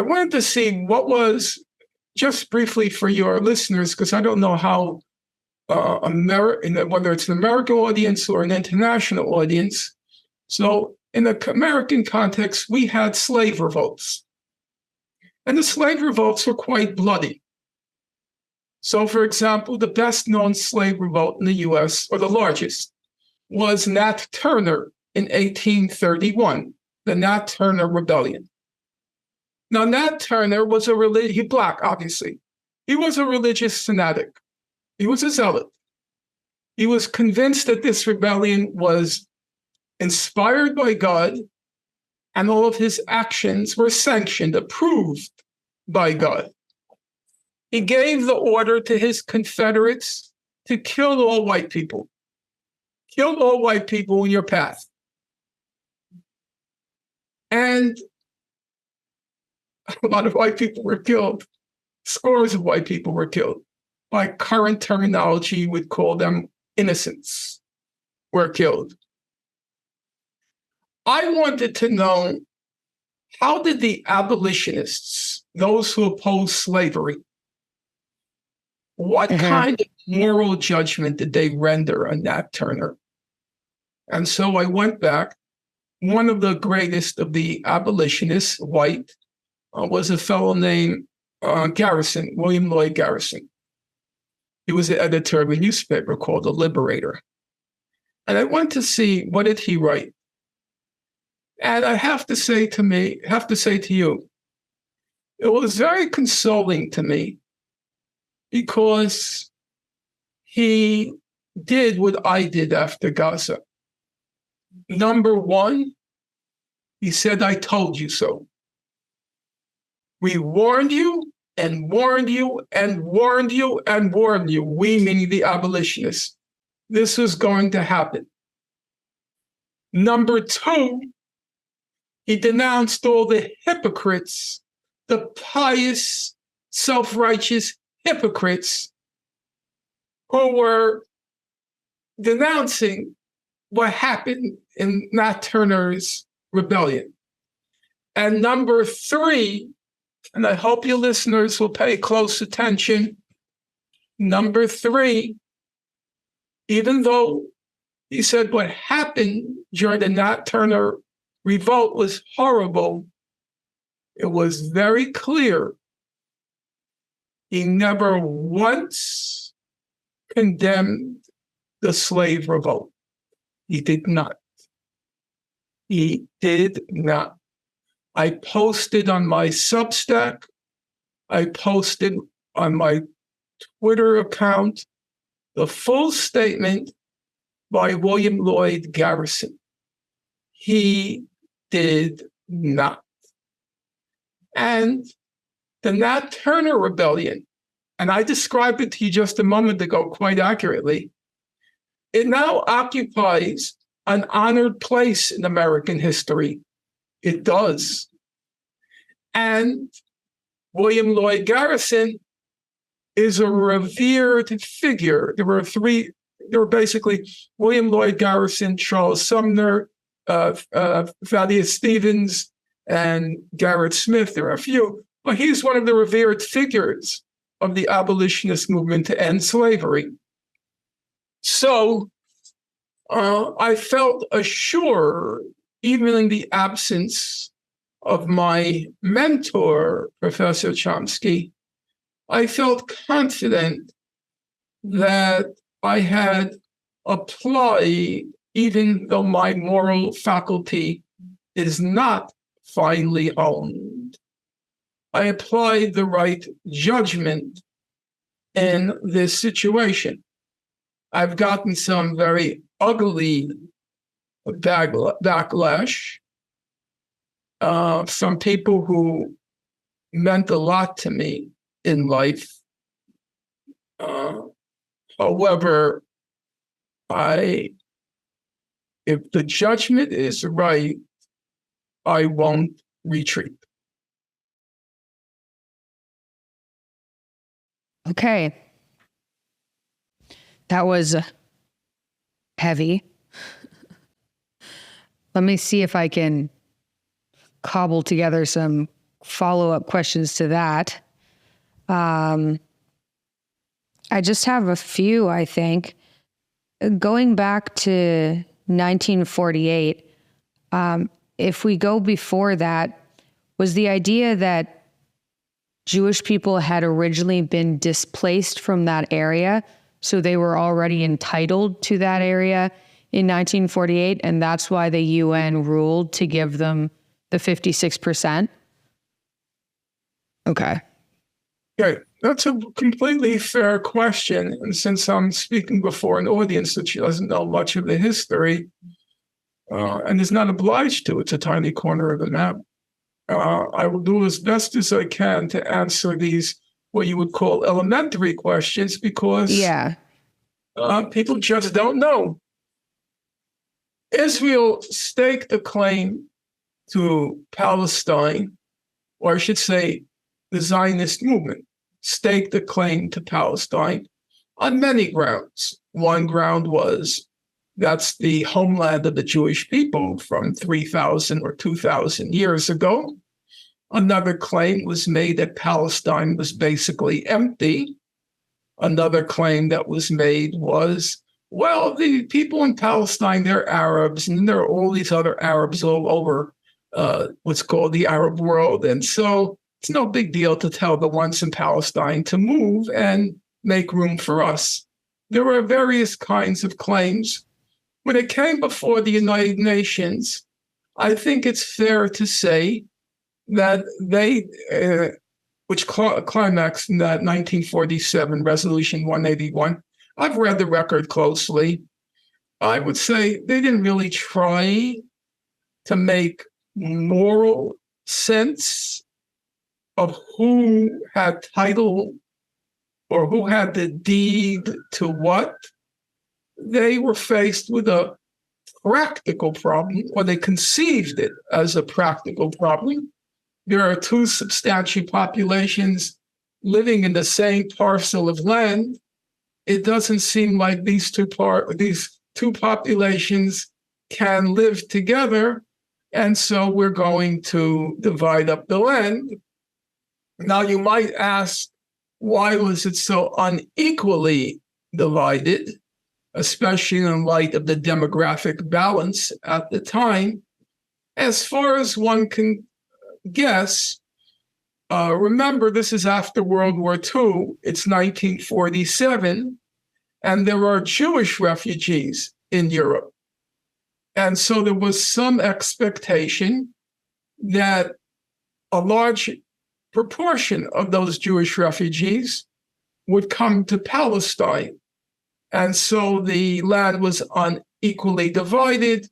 Speaker 4: wanted to see what was, just briefly for your listeners, because I don't know how whether it's an American audience or an international audience. So in the American context, we had slave revolts. And the slave revolts were quite bloody. So, for example, the best known slave revolt in the US, or the largest, was Nat Turner in 1831, the Nat Turner Rebellion. Now, Nat Turner was he black, obviously. He was a religious fanatic. He was a zealot. He was convinced that this rebellion was inspired by God, and all of his actions were sanctioned, approved by God. He gave the order to his Confederates to kill all white people. Kill all white people in your path. And a lot of white people were killed. Scores of white people were killed. By current terminology, we'd call them innocents were killed. I wanted to know, how did the abolitionists, those who opposed slavery, what kind of moral judgment did they render on Nat Turner? And so I went back. One of the greatest of the abolitionists, white, was a fellow named Garrison, William Lloyd Garrison. He was the editor of a newspaper called The Liberator. And I went to see, what did he write? And I have to say to you, it was very consoling to me, because he did what I did after Gaza. Number one, he said, I told you so. We warned you and warned you and warned you and warned you, we meaning the abolitionists. This was going to happen. Number two, he denounced all the hypocrites, the pious, self-righteous hypocrites who were denouncing what happened in Nat Turner's rebellion. And number three, and I hope your listeners will pay close attention, number three, even though he said what happened during the Nat Turner revolt was horrible, it was very clear he never once condemned the slave revolt. He did not. He did not. I posted on my Substack, I posted on my Twitter account the full statement by William Lloyd Garrison. He did not. And the Nat Turner Rebellion, and I described it to you just a moment ago quite accurately, it now occupies an honored place in American history. It does. And William Lloyd Garrison is a revered figure. There were basically William Lloyd Garrison, Charles Sumner, Thaddeus Stevens and Garrett Smith. There are a few, but he's one of the revered figures of the abolitionist movement to end slavery. So I felt assured, even in the absence of my mentor, Professor Chomsky, I felt confident that I had applied, even though my moral faculty is not finely honed, I applied the right judgment in this situation. I've gotten some very ugly backlash from people who meant a lot to me in life. However, if the judgment is right, I won't retreat.
Speaker 3: Okay. That was heavy. Let me see if I can cobble together some follow-up questions to that. I just have a few, I think. Going back to 1948, if we go before that, was the idea that Jewish people had originally been displaced from that area, so they were already entitled to that area in 1948, and that's why the UN ruled to give them the 56%? Okay.
Speaker 4: Okay, that's a completely fair question. And since I'm speaking before an audience that doesn't know much of the history, and is not obliged to, it's a tiny corner of the map, I will do as best as I can to answer these, what you would call elementary questions, because people just don't know. Israel staked a claim to Palestine, or I should say, the Zionist movement staked a claim to Palestine on many grounds. One ground was that's the homeland of the Jewish people from 3,000 or 2,000 years ago. Another claim was made that Palestine was basically empty. Another claim that was made was, well, the people in Palestine, they're Arabs, and there are all these other Arabs all over what's called the Arab world. And so it's no big deal to tell the ones in Palestine to move and make room for us. There were various kinds of claims. When it came before the United Nations, I think it's fair to say that they, which climaxed in that 1947 Resolution 181, I've read the record closely. I would say they didn't really try to make moral sense of who had title or who had the deed to what. They were faced with a practical problem, or they conceived it as a practical problem. There are two substantial populations living in the same parcel of land. It doesn't seem like these two populations can live together, and so we're going to divide up the land. Now, you might ask, why was it so unequally divided, especially in light of the demographic balance at the time? As far as one can guess, remember, this is after World War II. It's 1947, and there are Jewish refugees in Europe. And so there was some expectation that a large proportion of those Jewish refugees would come to Palestine. And so the land was unequally divided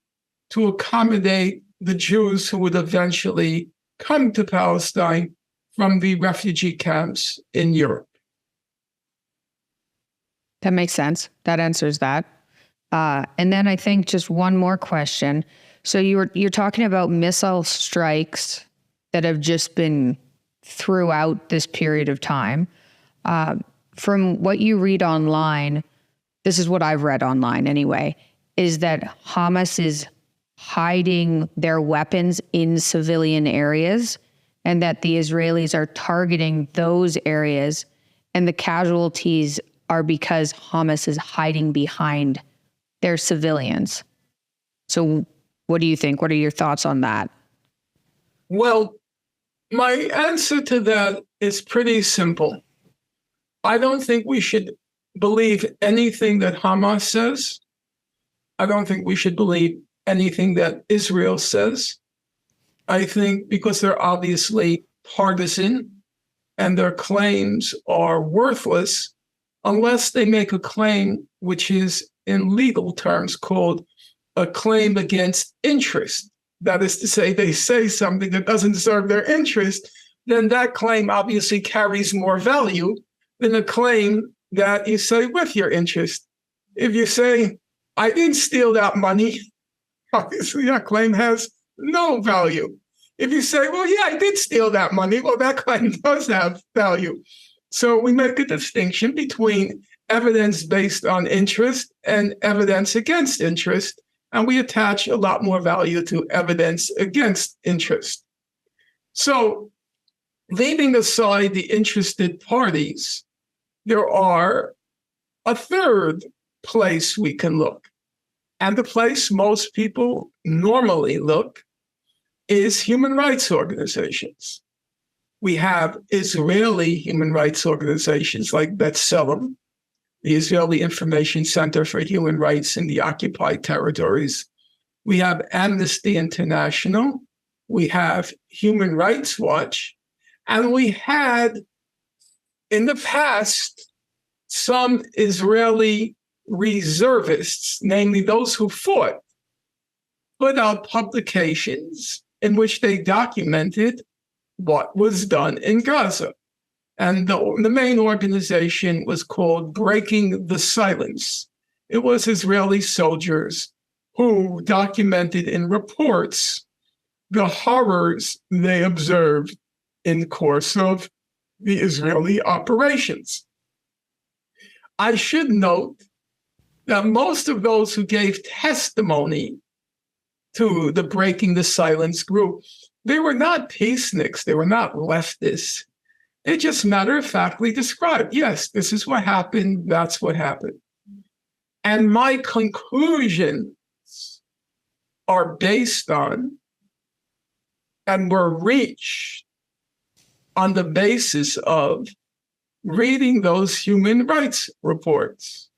Speaker 4: to accommodate the Jews who would eventually come to Palestine from the refugee camps in Europe.
Speaker 3: That makes sense. That answers that. And then I think just one more question. So you're talking about missile strikes that have just been throughout this period of time. From what you read online, this is what I've read online anyway, is that Hamas is hiding their weapons in civilian areas, and that the Israelis are targeting those areas, and the casualties are because Hamas is hiding behind their civilians. So what do you think? What are your thoughts on that?
Speaker 4: Well, my answer to that is pretty simple. I don't think we should believe anything that Hamas says. I don't think we should believe anything that Israel says. I think because they're obviously partisan and their claims are worthless unless they make a claim which is in legal terms called a claim against interest. That is to say, they say something that doesn't serve their interest, then that claim obviously carries more value than a claim that you say with your interest. If you say, I didn't steal that money, obviously that claim has no value. If you say, well, yeah, I did steal that money, well, that claim does have value. So we make a distinction between evidence based on interest and evidence against interest, and we attach a lot more value to evidence against interest. So leaving aside the interested parties, there are a third place we can look. And the place most people normally look is human rights organizations. We have Israeli human rights organizations like B'Tselem, the Israeli Information Center for Human Rights in the Occupied Territories. We have Amnesty International. We have Human Rights Watch. And we had, in the past, some Israeli reservists, namely those who fought, put out publications in which they documented what was done in Gaza. And the main organization was called Breaking the Silence. It was Israeli soldiers who documented in reports the horrors they observed in the course of the Israeli operations. I should note that most of those who gave testimony to the Breaking the Silence group, they were not peaceniks, they were not leftists. They just matter-of-factly described, yes, this is what happened, that's what happened. And my conclusions are based on and were reached on the basis of reading those human rights reports.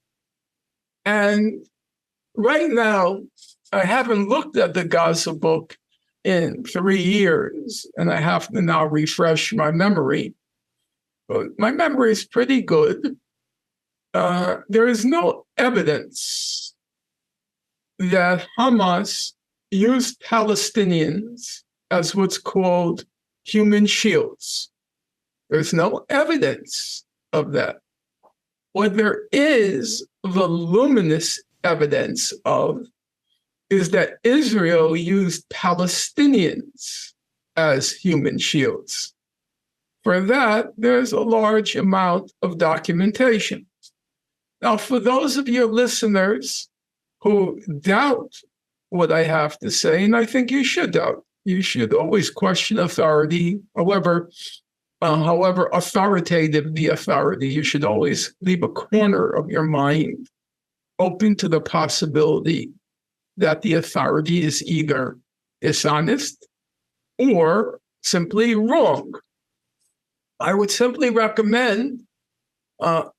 Speaker 4: And right now, I haven't looked at the Gaza book in 3 years, and I have to now refresh my memory. But my memory is pretty good. There is no evidence that Hamas used Palestinians as what's called human shields. There's no evidence of that. What there is voluminous evidence of is that Israel used Palestinians as human shields. For that, there's a large amount of documentation. Now, for those of your listeners who doubt what I have to say, and I think you should doubt, you should always question authority, however authoritative the authority, you should always leave a corner of your mind open to the possibility that the authority is either dishonest or simply wrong. I would simply recommend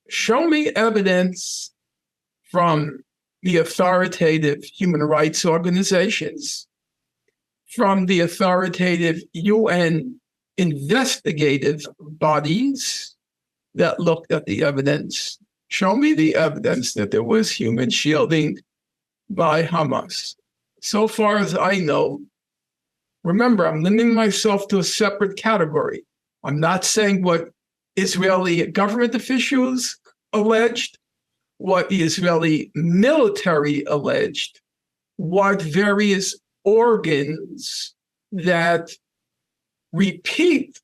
Speaker 4: show me evidence from the authoritative human rights organizations, from the authoritative UN investigative bodies that looked at the evidence. Show me the evidence that there was human shielding by Hamas. So far as I know, remember, I'm limiting myself to a separate category. I'm not saying what Israeli government officials alleged, what the Israeli military alleged, what various organs that repeat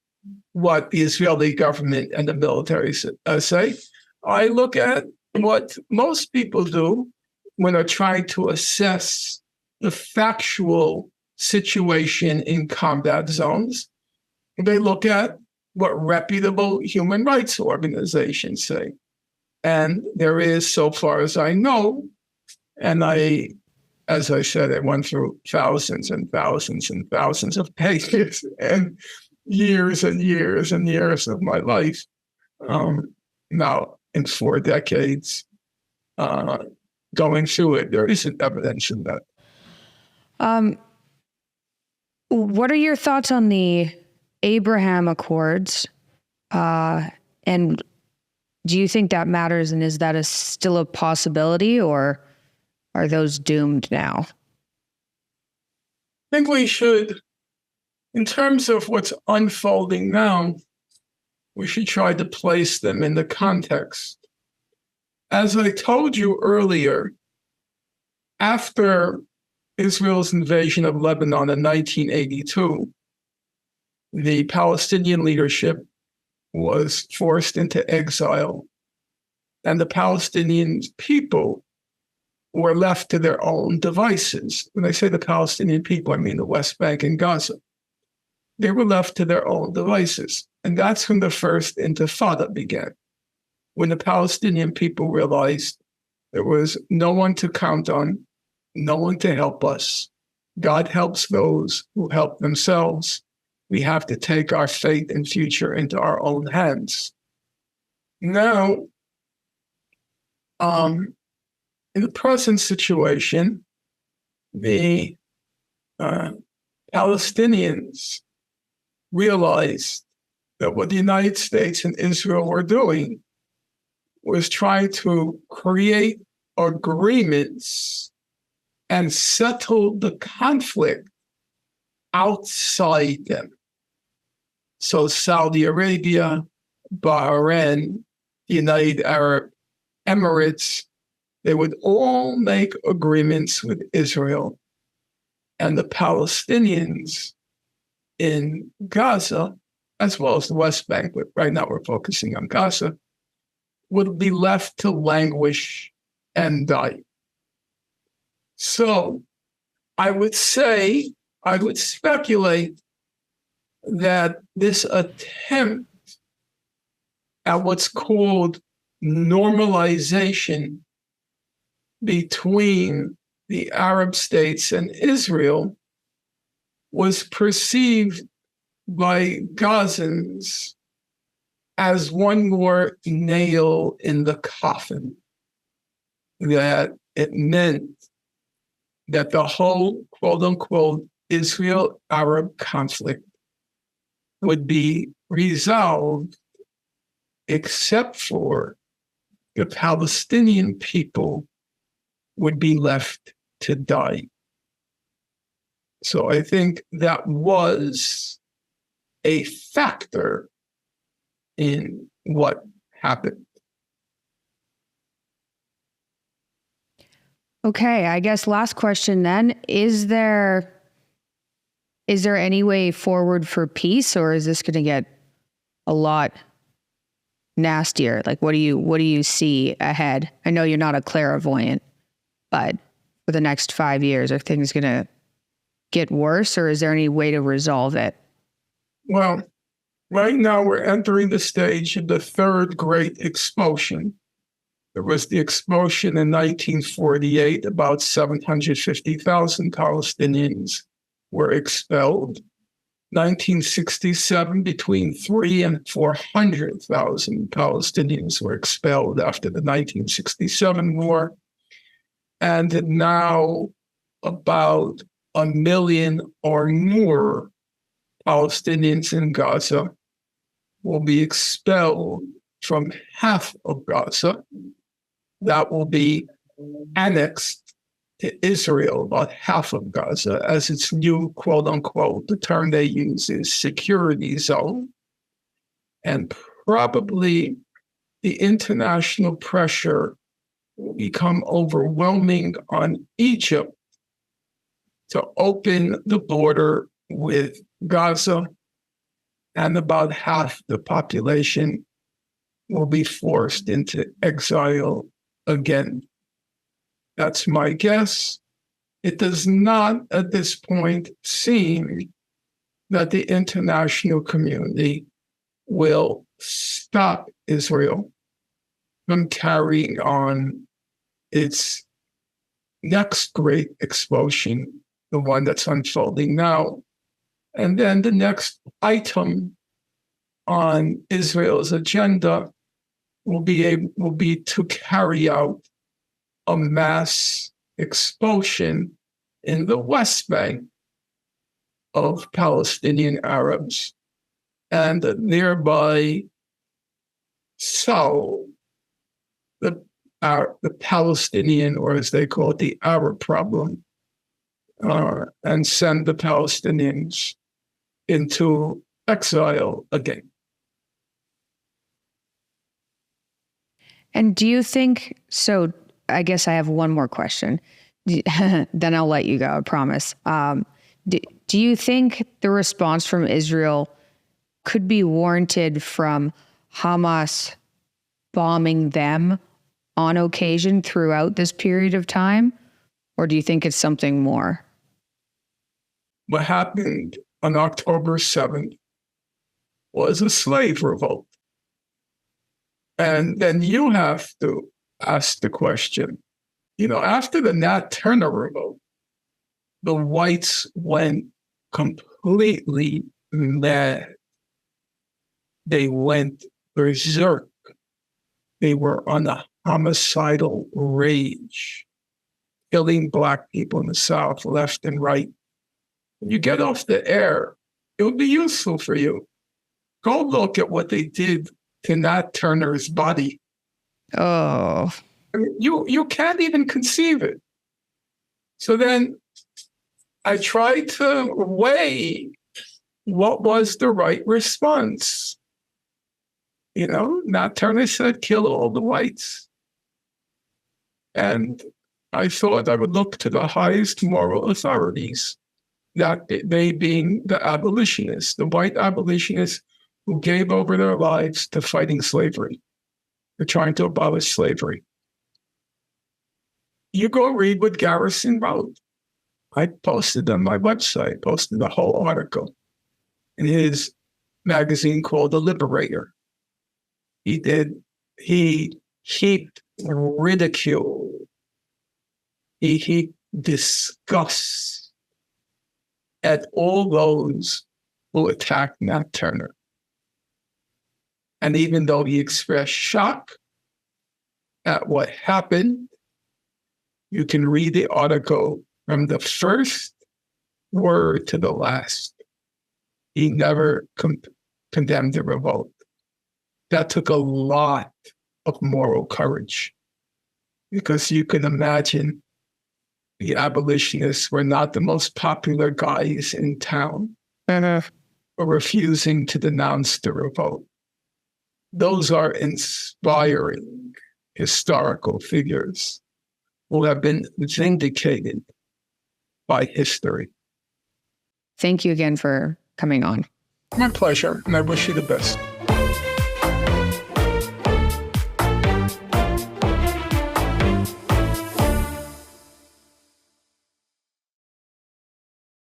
Speaker 4: what the Israeli government and the military say. I look at what most people do when they're trying to assess the factual situation in combat zones. They look at what reputable human rights organizations say. And there is, so far as I know, and as I said, I went through thousands and thousands and thousands of pages and years and years and years of my life. Now, in 4 decades, going through it, there isn't evidence of that.
Speaker 3: What are your thoughts on the Abraham Accords? And do you think that matters? And is that still a possibility, or are those doomed now?
Speaker 4: I think we should, in terms of what's unfolding now, we should try to place them in the context. As I told you earlier, after Israel's invasion of Lebanon in 1982, the Palestinian leadership was forced into exile, and the Palestinian people were left to their own devices. When I say the Palestinian people, I mean the West Bank and Gaza. They were left to their own devices. And that's when the first Intifada began, when the Palestinian people realized there was no one to count on, no one to help us. God helps those who help themselves. We have to take our fate and future into our own hands. Now, in the present situation, the Palestinians realized that what the United States and Israel were doing was trying to create agreements and settle the conflict outside them. So Saudi Arabia, Bahrain, the United Arab Emirates, they would all make agreements with Israel, and the Palestinians in Gaza, as well as the West Bank, but right now we're focusing on Gaza, would be left to languish and die. So I would speculate that this attempt at what's called normalization between the Arab states and Israel was perceived by Gazans as one more nail in the coffin, that it meant that the whole quote-unquote Israel-Arab conflict would be resolved except for the Palestinian people would be left to die. So I think that was a factor in what happened.
Speaker 3: Okay, I guess last question then. Is there any way forward for peace, or is this going to get a lot nastier? Like, what do you see ahead? I know you're not a clairvoyant, but for the next 5 years, are things going to get worse, or is there any way to resolve it?
Speaker 4: Well, right now we're entering the stage of the third great expulsion. There was the expulsion in 1948, about 750,000 Palestinians were expelled. 1967, between 300,000 and 400,000 Palestinians were expelled after the 1967 war. And now about 1 million or more Palestinians in Gaza will be expelled from half of Gaza. That will be annexed to Israel, about half of Gaza, as its new, quote unquote, the term they use is security zone. And probably the international pressure will become overwhelming on Egypt to open the border with Gaza, and about half the population will be forced into exile again. That's my guess. it does not at this point seem that the international community will stop Israel from carrying on its next great explosion, the one that's unfolding now. And then the next item on Israel's agenda will be to carry out a mass expulsion in the West Bank of Palestinian Arabs, and thereby solve the Palestinian, or as they call it, the Arab problem, and send the Palestinians into exile again.
Speaker 3: And do you think, so I guess I have one more question, then I'll let you go, I promise. Do you think the response from Israel could be warranted from Hamas bombing them on occasion throughout this period of time? Or do you think it's something more?
Speaker 4: What happened on October 7th was a slave revolt. And then you have to ask the question, after the Nat Turner revolt, the whites went completely mad. They went berserk. They were on a homicidal rage, killing Black people in the South, left and right. When you get off the air, it would be useful for you. Go look at what they did to Nat Turner's body.
Speaker 3: Oh.
Speaker 4: I mean, you can't even conceive it. So then I tried to weigh what was the right response. Nat Turner said, kill all the whites. And I thought I would look to the highest moral authorities, that they being the abolitionists, the white abolitionists who gave over their lives to fighting slavery. They're trying to abolish slavery. You go read what Garrison wrote. I posted on my website, posted the whole article in his magazine called The Liberator. He heaped ridicule. He heaped disgust at all those who attacked Nat Turner. And even though he expressed shock at what happened, you can read the article from the first word to the last. He never condemned the revolt. That took a lot of moral courage, because you can imagine the abolitionists were not the most popular guys in town, for refusing to denounce the revolt. Those are inspiring historical figures who have been vindicated by history.
Speaker 3: Thank you again for coming on.
Speaker 4: My pleasure, and I wish you the best.